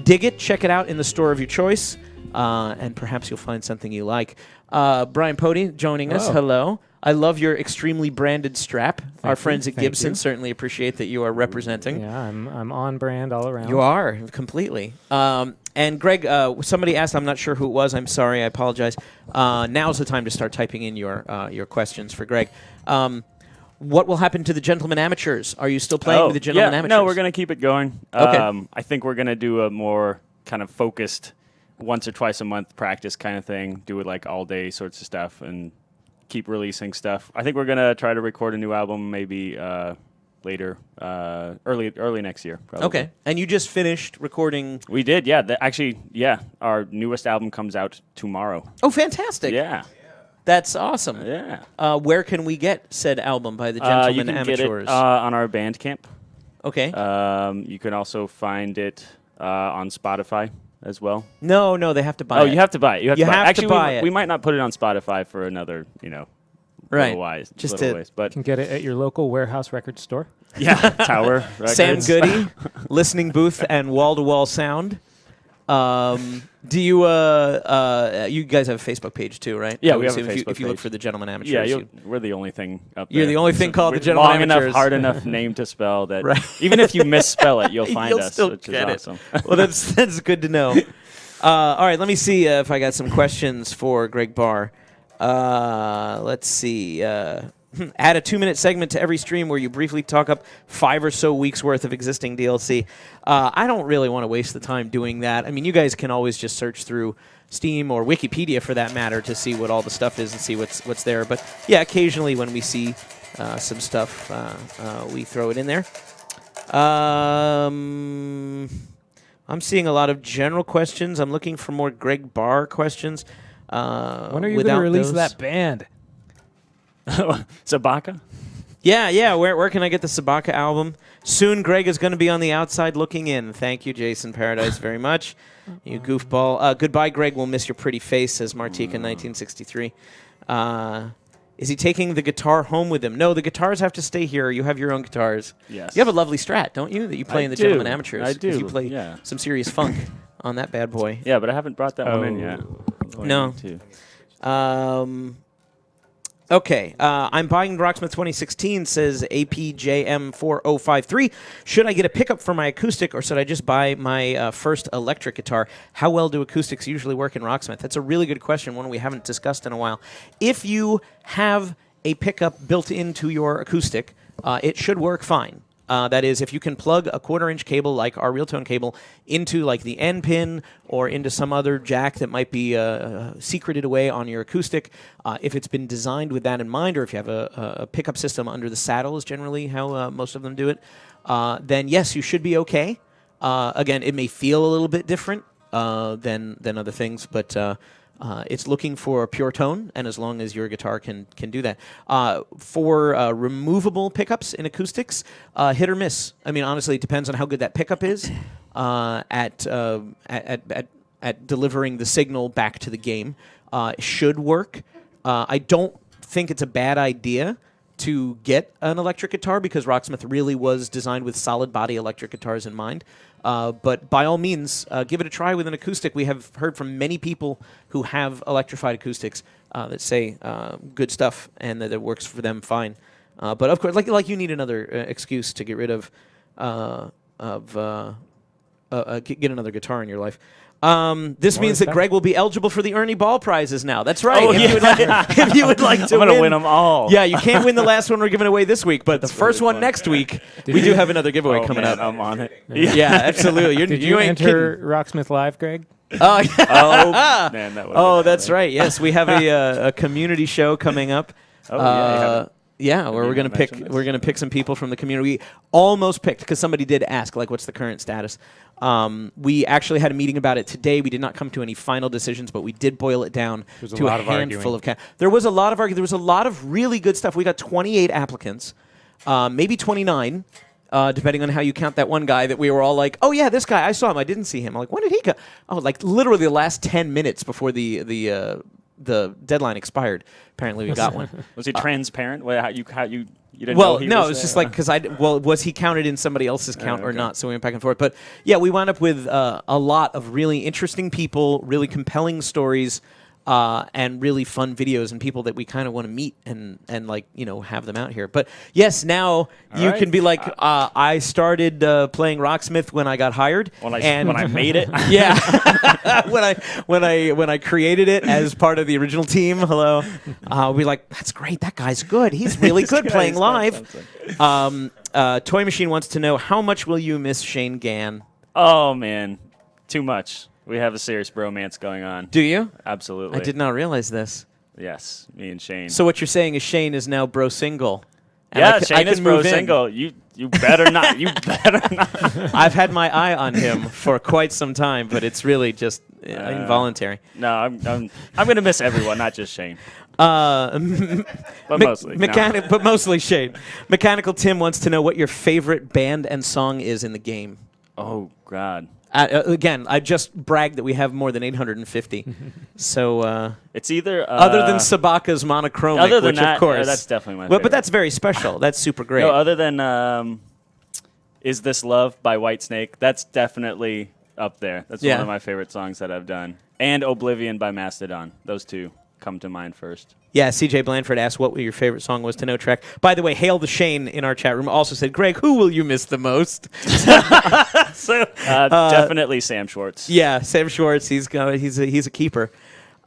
dig it, check it out in the store of your choice, and perhaps you'll find something you like. Brian Pody joining us. Hello. I love your extremely branded strap. Our friends at Gibson certainly appreciate that you are representing. Yeah, I'm on brand all around. You are, completely. And Greg, somebody asked, I'm not sure who it was, I'm sorry, I apologize. Now's the time to start typing in your questions for Greg. What will happen to the Gentlemen Amateurs? Are you still playing with the Gentlemen Amateurs? No, we're going to keep it going. Okay. I think we're going to do a more kind of focused once or twice a month practice kind of thing, do it like all day sorts of stuff, and keep releasing stuff. I think we're going to try to record a new album maybe later, early next year. Probably. Okay. And you just finished recording? We did, yeah. Our newest album comes out tomorrow. Oh, fantastic. Yeah. That's awesome. Yeah. Where can we get said album by the Gentlemen Amateurs? You can get it on our Bandcamp. Okay. You can also find it on Spotify as well. No, they have to buy it. Oh, you have to buy it. You have to buy it. We might not put it on Spotify for another, right. little ways. But you can get it at your local warehouse record store. Yeah, Tower Records. Sam Goody, listening booth and wall-to-wall sound. Do you you guys have a Facebook page too, right? Yeah, we have a Facebook page. If you look for the Gentlemen Amateurs. Yeah, we're the only thing up there. You're the only thing called the We're Gentlemen long Amateurs. enough, hard enough name to spell that Right. even if you misspell it, you'll find us, still which is get it. awesome. Well, that's good to know. All right, let me see if I got some questions for Greg Barr. Let's see. Add a 2-minute segment to every stream where you briefly talk up 5 or so weeks worth of existing DLC. I don't really want to waste the time doing that. I mean, you guys can always just search through Steam or Wikipedia for that matter to see what all the stuff is and see what's there. But yeah, occasionally when we see some stuff, we throw it in there. I'm seeing a lot of general questions. I'm looking for more Greg Barr questions. When are you going to release that band? Sabaka? Yeah. Where can I get the Sabaka album? Soon Greg is going to be on the outside looking in. Thank you, Jason Paradise, very much. You goofball. Goodbye, Greg. We'll miss your pretty face, says Martika 1963. Is he taking the guitar home with him? No, the guitars have to stay here. You have your own guitars. Yes. You have a lovely Strat, don't you, that you play in the Gentlemen Amateurs? I do. 'Cause you play some serious funk on that bad boy. Yeah, but I haven't brought that one in yet. No. Okay, I'm buying Rocksmith 2016, says APJM4053. Should I get a pickup for my acoustic, or should I just buy my first electric guitar? How well do acoustics usually work in Rocksmith? That's a really good question, one we haven't discussed in a while. If you have a pickup built into your acoustic, it should work fine. That is, if you can plug a 1/4-inch cable like our Realtone cable into like the N pin or into some other jack that might be secreted away on your acoustic, if it's been designed with that in mind, or if you have a pickup system under the saddle is generally how most of them do it, then yes, you should be okay. Again, it may feel a little bit different than other things, but it's looking for a pure tone, and as long as your guitar can do that. For removable pickups in acoustics, hit or miss. I mean, honestly, it depends on how good that pickup is at delivering the signal back to the game. It should work. I don't think it's a bad idea to get an electric guitar because Rocksmith really was designed with solid body electric guitars in mind. But by all means, give it a try with an acoustic. We have heard from many people who have electrified acoustics that say good stuff and that it works for them fine. But of course, like you need another excuse to get rid of get another guitar in your life. This means that Greg will be eligible for the Ernie Ball prizes now. That's right. Oh, if you would like to I'm going to win them all. Yeah, you can't win the last one we're giving away this week, but the first one next week, we do have another giveaway coming up. I'm on it. Yeah, absolutely. Did you you ain't enter Rocksmith Live, Greg? Oh, yeah. Oh, man, that Oh, that's right. Yes, we have a community show coming up. Oh, yeah, where we're gonna pick some people from the community. We almost picked because somebody did ask, like, what's the current status? We actually had a meeting about it today. We did not come to any final decisions, but we did boil it down to a handful of. There was a lot of arguing. There was a lot of really good stuff. We got 28 applicants, maybe 29. depending on how you count that one guy that we were all like, oh yeah, this guy, I saw him, I didn't see him. I'm like, when did he go? Oh, like literally the last 10 minutes before the deadline expired. Apparently we got one. Was he transparent? How you didn't Well, know he no, was it's just there? like because was he counted in somebody else's count or okay. not? So we went back and forth. But yeah, we wound up with a lot of really interesting people, really compelling stories, and really fun videos and people that we kind of want to meet and like have them out here. But yes, now you right. can be like, I started playing Rocksmith when I got hired, when I made it. yeah, when I created it as part of the original team. Hello, we like that's great. That guy's good. He's really good playing live. Toy Machine wants to know how much will you miss Shane Gann? Oh man, too much. We have a serious bromance going on. Do you? Absolutely. I did not realize this. Yes, me and Shane. So what you're saying is Shane is now bro single. And yeah, I Shane can is bro move in. single. You better not. You better not. I've had my eye on him for quite some time, but it's really just involuntary. No, I'm gonna miss everyone, not just Shane. But mostly. But mostly Shane. Mechanical Tim wants to know what your favorite band and song is in the game. Oh God. Again, I just bragged that we have more than 850. So it's either other than Sabaka's Monochromic, other than which that, of course that's definitely my favorite. But that's very special. That's super great. No, other than Is This Love by Whitesnake, that's definitely up there. That's one of my favorite songs that I've done. And Oblivion by Mastodon. Those two come to mind first. Yeah, CJ Blandford asked what your favorite song was to No Track. By the way, Hail the Shane in our chat room also said, Greg, who will you miss the most? Definitely Sam Schwartz. Yeah, Sam Schwartz. He's a keeper.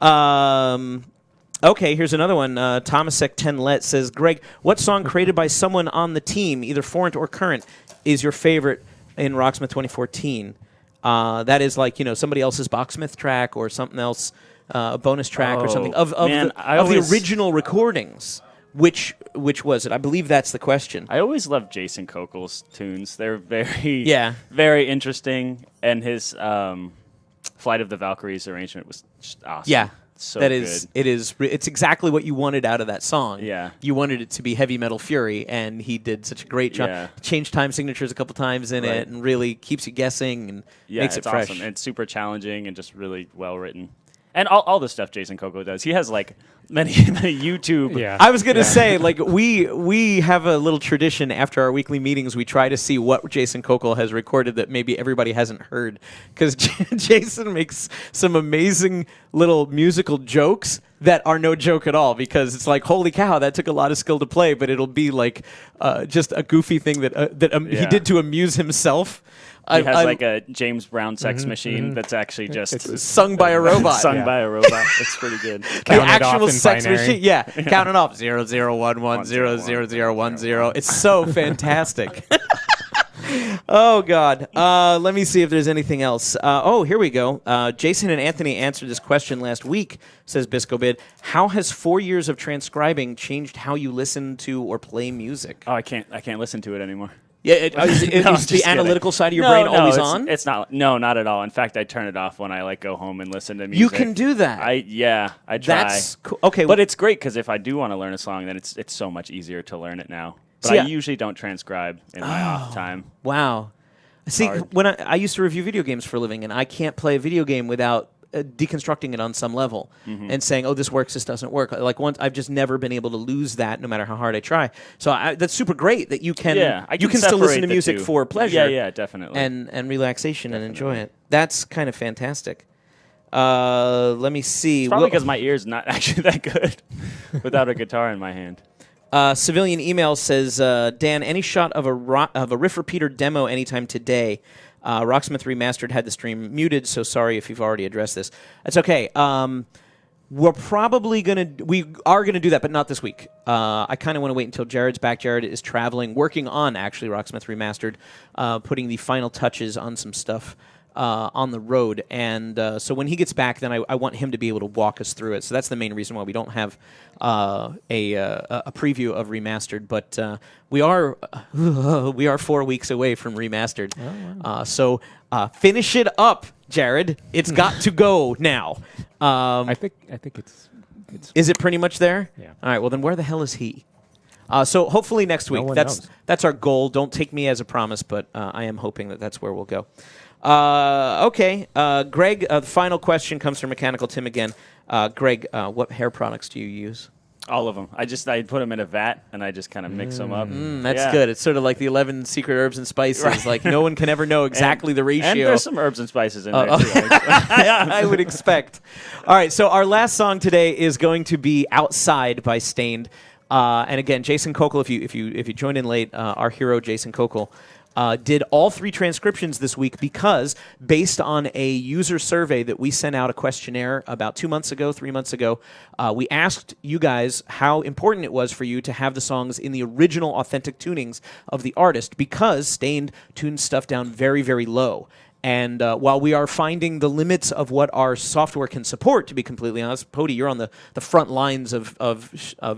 Okay, here's another one. Tomasek Tenlet says, Greg, what song created by someone on the team, either forint or current, is your favorite in Rocksmith 2014? That is like somebody else's Boxsmith track or something else. A bonus track or something of the original recordings. Which was it? I believe that's the question. I always loved Jason Kokel's tunes. They're very very interesting, and his Flight of the Valkyries arrangement was just awesome. Yeah, so that good. It's exactly what you wanted out of that song. Yeah, you wanted it to be heavy metal fury, and he did such a great job. Yeah. Changed time signatures a couple times in it, and really keeps you guessing and makes it fresh. Awesome. It's super challenging and just really well written. And all the stuff Jason Coco does, he has like many YouTube. Yeah. I was gonna say, like we have a little tradition after our weekly meetings. We try to see what Jason Coco has recorded that maybe everybody hasn't heard, because Jason makes some amazing little musical jokes that are no joke at all. Because it's like, holy cow, that took a lot of skill to play, but it'll be like just a goofy thing that he did to amuse himself. He has like a James Brown sex machine that's actually just sung by a robot. Sung by a robot. It's pretty good. The actual sex machine. Yeah, counting off 0011000010. It's so fantastic. Oh, God. Let me see if there's anything else. Here we go. Jason and Anthony answered this question last week, says Biscobid. How has 4 years of transcribing changed how you listen to or play music? Oh, I can't listen to it anymore. Yeah, is the analytical side of your brain always on? It's not. No, not at all. In fact, I turn it off when I go home and listen to music. You can do that. I try. That's cool. Okay, but it's great because if I do want to learn a song, then it's so much easier to learn it now. But I usually don't transcribe in my off time. Wow. See, when I used to review video games for a living, and I can't play a video game without deconstructing it on some level and saying, "Oh, this works, this doesn't work." Like I've just never been able to lose that, no matter how hard I try. So that's super great that you can still listen to music for pleasure, yeah, definitely, and relaxation and enjoy it. That's kind of fantastic. Let me see. It's probably because my ear's not actually that good without a guitar in my hand. Civilian email says, Dan, any shot of a riff repeater demo anytime today? Rocksmith Remastered had the stream muted, so sorry if you've already addressed this. That's okay. We are gonna do that, but not this week. I kind of want to wait until Jared's back. Jared is traveling, working on actually Rocksmith Remastered, putting the final touches on some stuff on the road, and so when he gets back, then I want him to be able to walk us through it. So that's the main reason why we don't have a preview of Remastered, but we are 4 weeks away from Remastered. Oh, wow. So finish it up, Jared. It's got to go now. I think it's. Is it pretty much there? Yeah. All right. Well, then where the hell is he? So hopefully next week. one That's knows. that's our goal. Don't take me as a promise, but I am hoping that that's where we'll go. Okay, Greg. The final question comes from Mechanical Tim again. Greg, what hair products do you use? All of them. I put them in a vat and I just kind of mix them up. That's good. It's sort of like the 11 secret herbs and spices. Right. Like no one can ever know exactly the ratio. And there's some herbs and spices in there too. I would expect. All right, so our last song today is going to be "Outside" by Stained. And again, Jason Kokel, if you joined in late, our hero Jason Kokel did all 3 transcriptions this week because based on a user survey that we sent out, a questionnaire about 3 months ago, we asked you guys how important it was for you to have the songs in the original authentic tunings of the artist because Stained tunes stuff down very, very low. And while we are finding the limits of what our software can support, to be completely honest, Pody, you're on the front lines of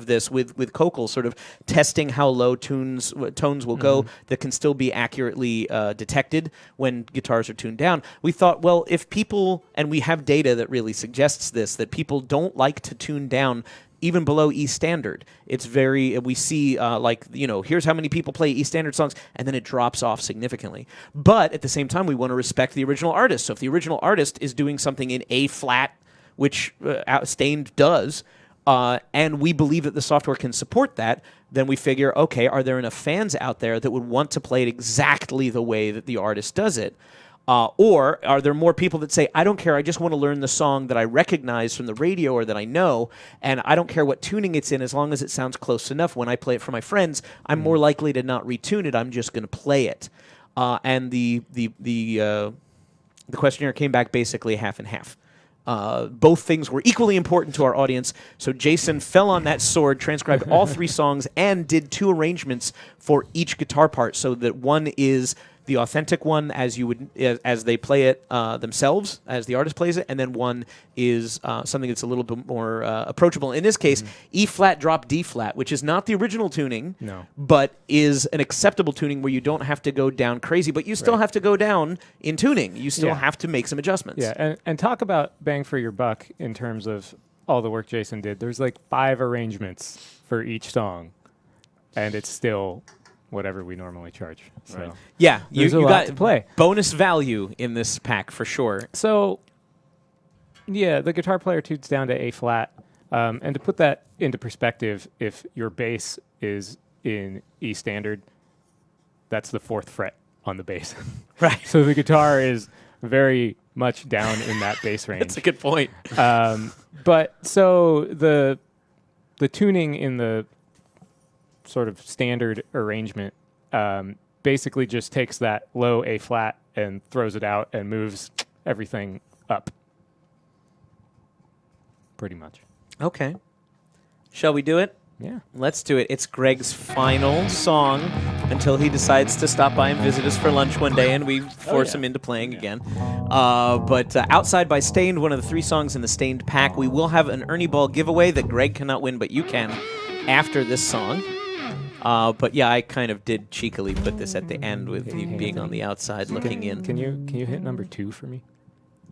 this with Kokel, sort of testing how low tones will go that can still be accurately detected when guitars are tuned down. We thought, well, if people, and we have data that really suggests this, that people don't like to tune down even below E standard. It's we see here's how many people play E standard songs, and then it drops off significantly. But at the same time, we want to respect the original artist. So if the original artist is doing something in A flat, which Stained does, and we believe that the software can support that, then we figure, okay, are there enough fans out there that would want to play it exactly the way that the artist does it? Or are there more people that say, I don't care, I just want to learn the song that I recognize from the radio or that I know, and I don't care what tuning it's in as long as it sounds close enough. When I play it for my friends, I'm more likely to not retune it, I'm just going to play it. And the questionnaire came back basically half and half. Both things were equally important to our audience, so Jason fell on that sword, transcribed all 3 songs, and did 2 arrangements for each guitar part, so that one is the authentic one as they play it themselves, as the artist plays it, and then one is something that's a little bit more approachable. In this case, E flat drop D flat, which is not the original tuning, but is an acceptable tuning where you don't have to go down crazy, but you still have to go down in tuning. You still have to make some adjustments. Yeah, and talk about bang for your buck in terms of all the work Jason did. There's like 5 arrangements for each song, and it's still whatever we normally charge. So Right. Yeah, you There's a lot got to play. bonus value in this pack for sure. So, yeah, the guitar player tunes down to A flat. And to put that into perspective, if your bass is in E standard, that's the 4th fret on the bass. Right. So the guitar is very much down in that bass range. That's a good point. But so the tuning in the sort of standard arrangement basically just takes that low A flat and throws it out and moves everything up. Pretty much. Okay. Shall we do it? Yeah. Let's do it. It's Greg's final song until he decides to stop by and visit us for lunch one day and we force him into playing again. But Outside by Stained, one of the 3 songs in the Stained pack. We will have an Ernie Ball giveaway that Greg cannot win, but you can after this song. But yeah, I kind of did cheekily put this at the end with you being on the outside looking in. Can you hit number 2 for me?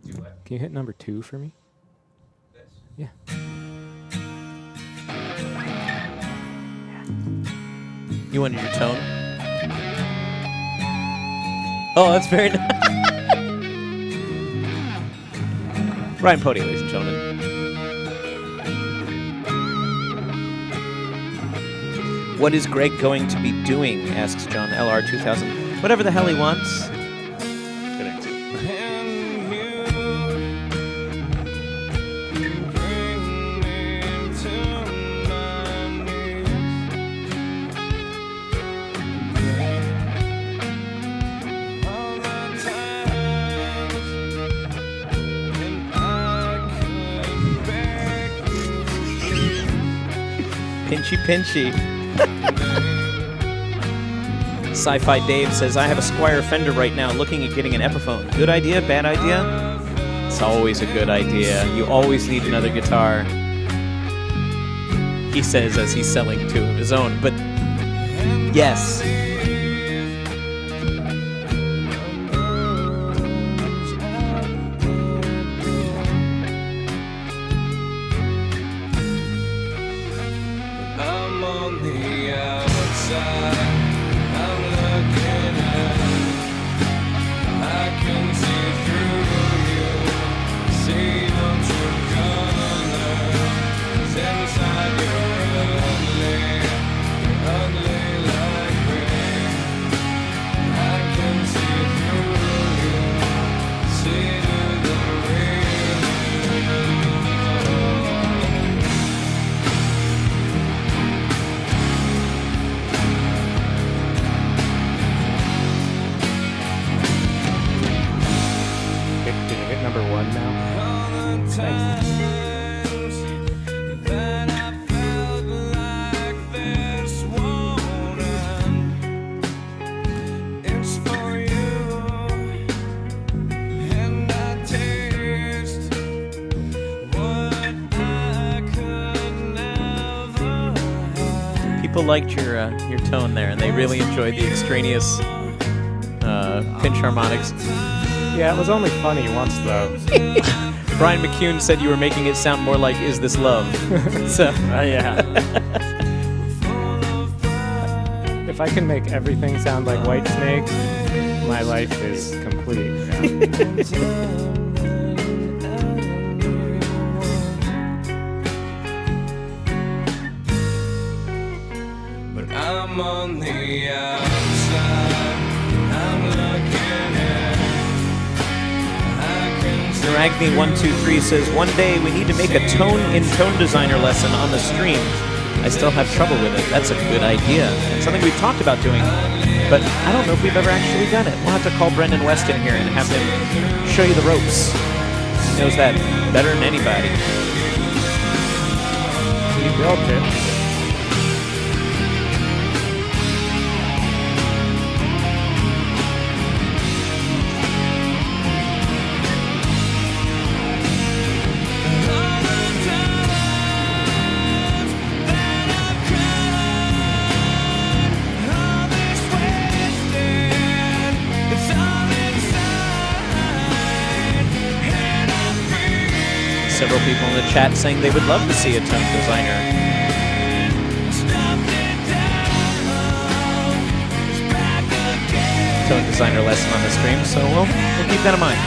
Can you hit number 2 for me? Yeah. You wanted your tone? Oh, that's very nice. Ryan Pody, ladies and gentlemen. What is Greg going to be doing? Asks John LR2000. Whatever the hell he wants. Pinchy, pinchy. Sci-Fi Dave says, I have a Squier Fender right now looking at getting an Epiphone. Good idea? Bad idea? It's always a good idea. You always need another guitar. He says as he's selling 2 of his own. But yes. I'm on the people liked your tone there, and they really enjoyed the extraneous pinch harmonics. Yeah, it was only funny once though. Brian McCune said you were making it sound more like "Is This Love?" So Yeah. If I can make everything sound like Whitesnake, my life is complete. Yeah. But I'm on the outside. I'm looking in. I can see Ragni123 says, one day we need to make a tone designer lesson on the stream. I still have trouble with it. That's a good idea. It's something we've talked about doing, but I don't know if we've ever actually done it. We'll have to call Brendan Weston here and have him show you the ropes. He knows that better than anybody. You built it. Several people in the chat saying they would love to see a tone designer. Tone designer lesson on the stream, so we'll keep that in mind.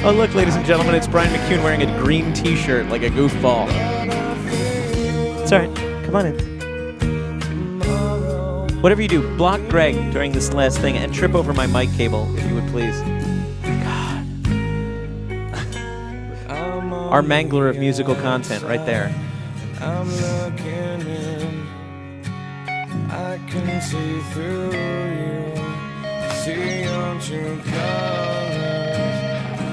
Oh look, ladies and gentlemen, it's Brian McCune wearing a green t-shirt like a goofball. It's alright, come on in. Whatever you do, block Greg during this last thing and trip over my mic cable, if you would please. God. Our mangler of musical content right there. I'm looking in. I can see through you. See your true colors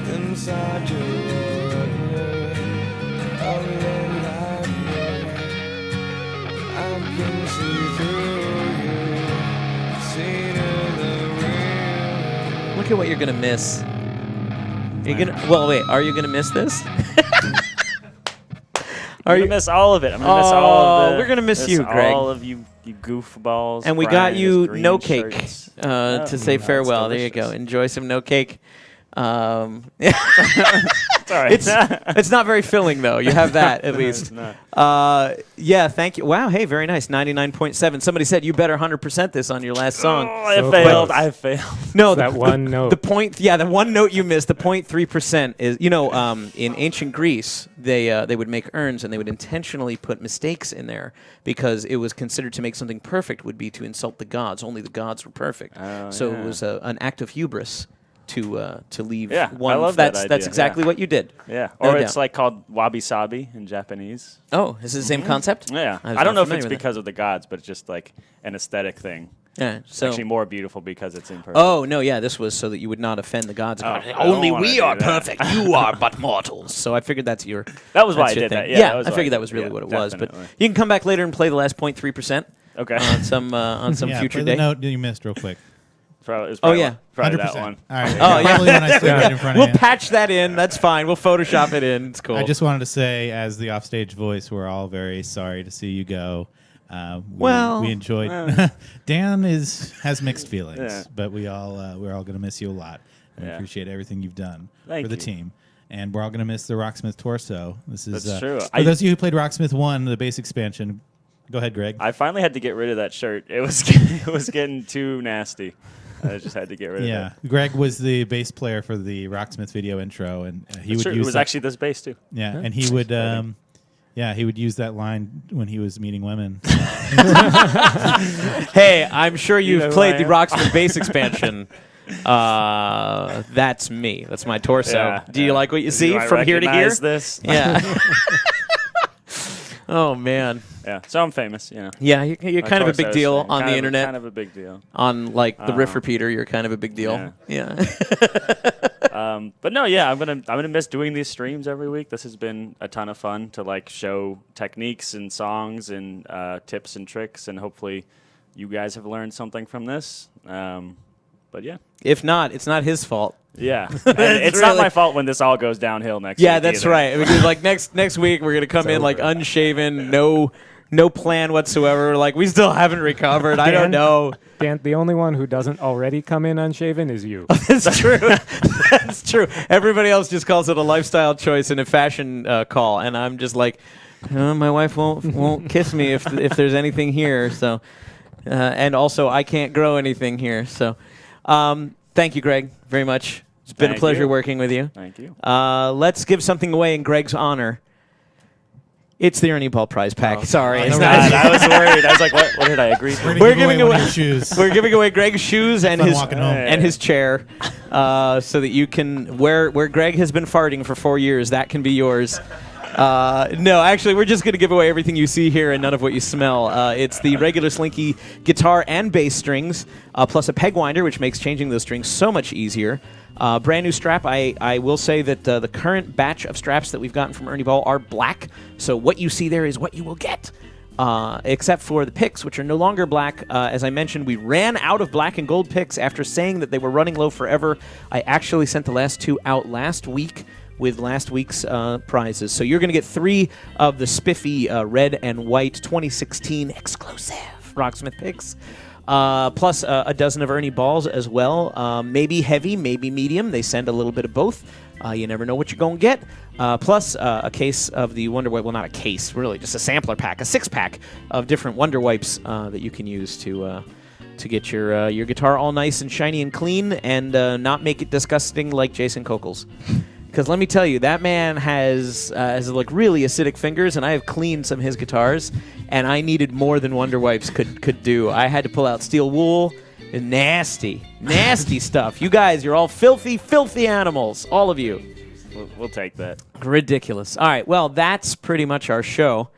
inside your ugly nightmare. I can see through. Look at what you're gonna miss. You're gonna. Well, wait. Are you gonna miss this? Are you miss all of it? I'm gonna miss all of the. We're gonna miss you, Greg. All of you goofballs. And we Brian got you green no cake shirts. to say farewell. There you go. delicious. Enjoy some no cake. It's all right. It's not very filling though. You have that at least. It's not. Yeah, thank you. Wow, hey, very nice. 99.7. Somebody said you better 100% this on your last song. Oh, I So failed. close. I failed. No, That one note. The point, yeah, the one note you missed. The 0.3% is, in ancient Greece, they would make urns and they would intentionally put mistakes in there because it was considered to make something perfect would be to insult the gods. Only the gods were perfect. Oh, so yeah. it was an act of hubris to leave Yeah, one. I love that that's idea, exactly yeah. what you did. Yeah. No Or doubt. it's like called wabi-sabi in Japanese. Oh, is it the same concept? Yeah. I was I don't not know if familiar it's with that. because of the gods, but it's just like an aesthetic thing. Yeah. It's So. actually more beautiful because it's imperfect. Oh no! Yeah, this was so that you would not offend the gods. Oh, I don't Only wanna we do are that. perfect. You are but mortals. So I figured that's your. That was why that's I your did thing. that. Yeah, that was I why figured I that was did- really yeah, what it was. But definitely. you can come back later and play the last 0.3% Okay. on some Yeah, future play day. the note you missed real quick. It's Oh, probably yeah. probably 100%. that one. All right. Oh, yeah. Probably when I stood right in front of We'll you. patch that in. That's fine. We'll Photoshop it in. It's cool. I just wanted to say, as the offstage voice, we're all very sorry to see you go. We enjoyed. Dan has mixed feelings, Yeah. but we're all going to miss you a lot. We Yeah. appreciate everything you've done Thank for the you. team, and we're all going to miss the Rocksmith torso. This is That's true. For those of you who played Rocksmith 1, the base expansion. Go ahead, Greg. I finally had to get rid of that shirt. It was it was getting too nasty. I just had to get rid of Yeah, it. Greg was the bass player for the Rocksmith video intro, and he would Sure, use it was that- actually this bass too. Yeah, and he would, he would use that line when he was meeting women. Hey, I'm sure you've know who played I the am? Rocksmith bass expansion. That's me. That's my torso. Yeah, Do you yeah. like what you Do see I from here to here? recognize This? Yeah. Oh man. Yeah. So I'm famous. You know. Yeah, you're My kind of a big torso's deal kind on the of- internet. Kind of a big deal. On like the riff repeater, you're kind of a big deal. Yeah. But no, yeah, I'm gonna miss doing these streams every week. This has been a ton of fun to like show techniques and songs and tips and tricks, and hopefully you guys have learned something from this. But yeah. If not, it's not his fault. Yeah. And it's not my fault when this all goes downhill next week. Yeah, that's either. right. Because like next week we're gonna come in like unshaven, no plan whatsoever. Like we still haven't recovered. I don't know. Dan, the only one who doesn't already come in unshaven is you. That's true. That's true. Everybody else just calls it a lifestyle choice and a fashion call, and I'm just like, my wife won't kiss me if there's anything here. So, and also I can't grow anything here. So, thank you, Greg, very much. It's been a pleasure working with you. Thank you. Let's give something away in Greg's honor. It's the Ernie Ball prize pack. Sorry, it's not. I was worried. I was like, what did I agree to? We're giving away shoes. We're giving away Greg's shoes and his walking home. and his chair, so that you can where Greg has been farting for 4 years. That can be yours. No, actually, we're just going to give away everything you see here and none of what you smell. It's the regular Slinky guitar and bass strings, plus a peg winder, which makes changing those strings so much easier. Brand new strap. I will say that the current batch of straps that we've gotten from Ernie Ball are black, so what you see there is what you will get. Except for the picks, which are no longer black. As I mentioned, we ran out of black and gold picks after saying that they were running low forever. I actually sent the last 2 out last week with last week's prizes. So you're going to get 3 of the spiffy red and white 2016 exclusive Rocksmith picks. Plus a dozen of Ernie Balls as well. Maybe heavy, maybe medium. They send a little bit of both. You never know what you're going to get. Plus a case of the Wonder Wipe. Well, not a case, really, just a sampler pack, a 6-pack of different Wonder Wipes that you can use to get your guitar all nice and shiny and clean and not make it disgusting like Jason Kokels. Because let me tell you, that man has like really acidic fingers, and I have cleaned some of his guitars, and I needed more than Wonder Wipes could do. I had to pull out steel wool and nasty stuff. You guys, you're all filthy animals, all of you. We'll take that. Ridiculous. All right, well, that's pretty much our show.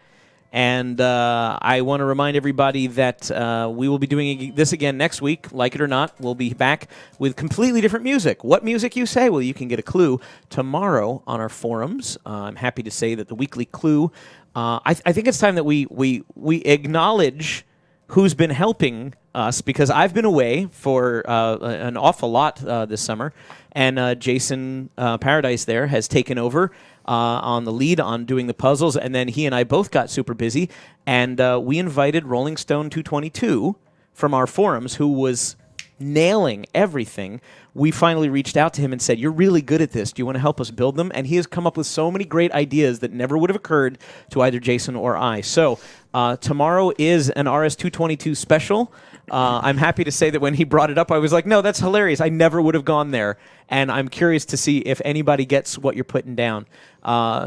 And I want to remind everybody that we will be doing this again next week. Like it or not, we'll be back with completely different music. What music, you say? Well, you can get a clue tomorrow on our forums. I'm happy to say that the weekly clue, I think it's time that we acknowledge who's been helping us, because I've been away for an awful lot this summer, and Jason Paradise there has taken over on the lead on doing the puzzles, and then he and I both got super busy, and we invited Rolling Stone 222 from our forums, who was nailing everything. We finally reached out to him and said, you're really good at this. Do you want to help us build them? And he has come up with so many great ideas that never would have occurred to either Jason or I. So tomorrow is an RS-222 special. I'm happy to say that when he brought it up, I was like, no, that's hilarious. I never would have gone there. And I'm curious to see if anybody gets what you're putting down.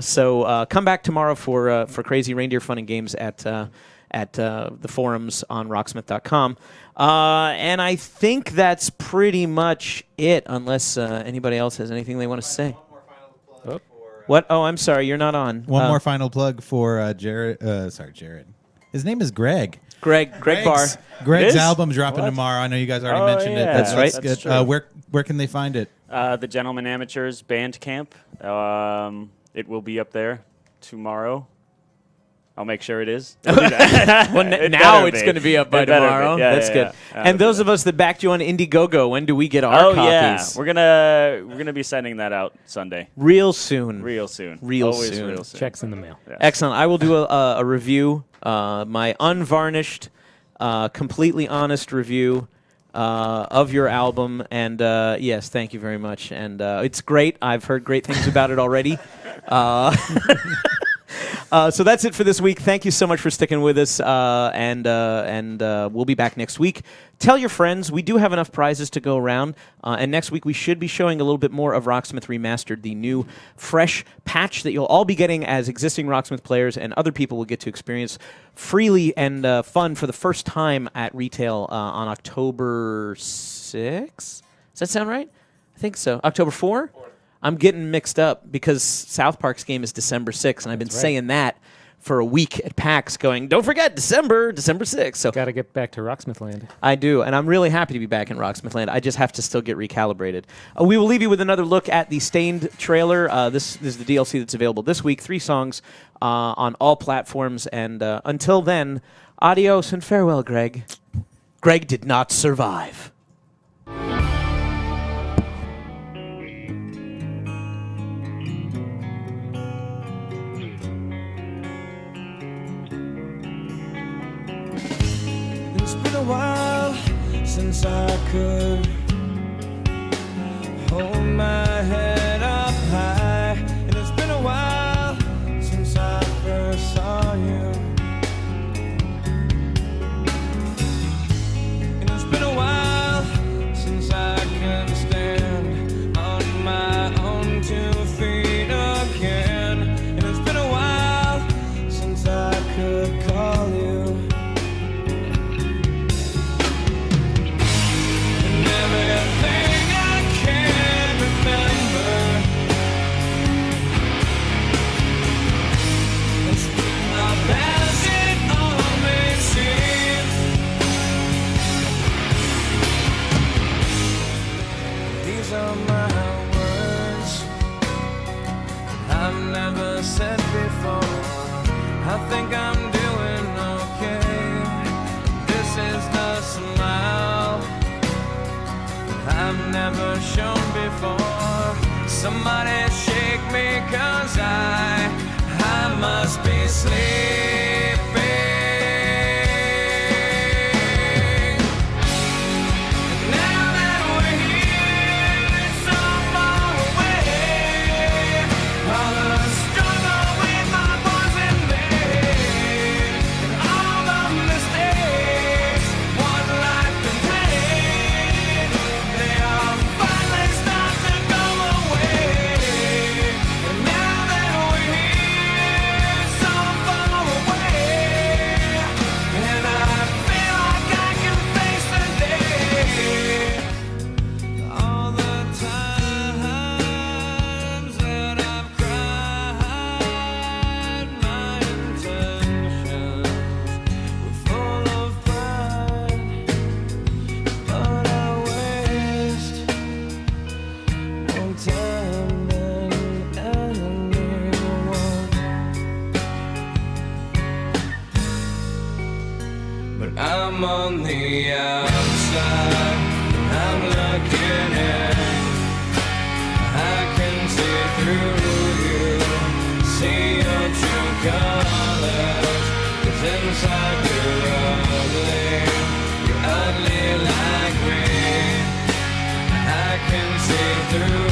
So come back tomorrow for Crazy Reindeer Fun and Games at the forums on Rocksmith.com. And I think that's pretty much it, unless anybody else has anything they want to say. What? Oh, I'm sorry, you're not on. One more final plug for Jared. Jared. His name is Greg. Greg Barr. Greg's album dropping tomorrow. I know you guys already mentioned it. That's right. That's true. Where can they find it? The Gentleman Amateurs Bandcamp. It will be up there tomorrow. I'll make sure it is. Well, now it's going to be up by tomorrow. Yeah, that's good. And those of us that backed you on Indiegogo, when do we get our copies? Yeah, we're gonna be sending that out Sunday. Real soon. Real soon. Always real soon. Checks in the mail. Yes. Excellent. I will do a review, my unvarnished, completely honest review of your album. And yes, thank you very much. And it's great. I've heard great things about it already. So that's it for this week. Thank you so much for sticking with us, and we'll be back next week. Tell your friends. We do have enough prizes to go around, and next week we should be showing a little bit more of Rocksmith Remastered, the new, fresh patch that you'll all be getting as existing Rocksmith players, and other people will get to experience freely and fun for the first time at retail on October 6th. Does that sound right? I think so. October 4? I'm getting mixed up because South Park's game is December 6th, and I've been saying that for a week at PAX, going, don't forget, December 6th. So got to get back to Rocksmith Land. I do, and I'm really happy to be back in Rocksmith Land. I just have to still get recalibrated. We will leave you with another look at the Stained trailer. This is the DLC that's available this week. 3 songs on all platforms, and until then, adios and farewell, Greg. Greg did not survive. since I could hold my head up high. And it's been a while since I first saw you. And it's been a while since I can stand on my own 2 feet again. And it's been a while since I could call you. And everything I can remember is not as it all may seem. These are my words I've never said before. I think I'm doing okay. This is the smile I've never shown before. Somebody shake me, 'cause I must be sleeping. Now that we're here, so far away, all the struggle with my boys and men, and all the mistakes one life can take, they all finally start to go away. And now that we're here, so far away, and I feel like I can face the day. All the times that I've cried, my intentions were full of pride, but I waste more time than anyone. But I'm on the outside, I'm looking in. I can see through you, see your true colors. 'Cause inside you're ugly like me. I can see through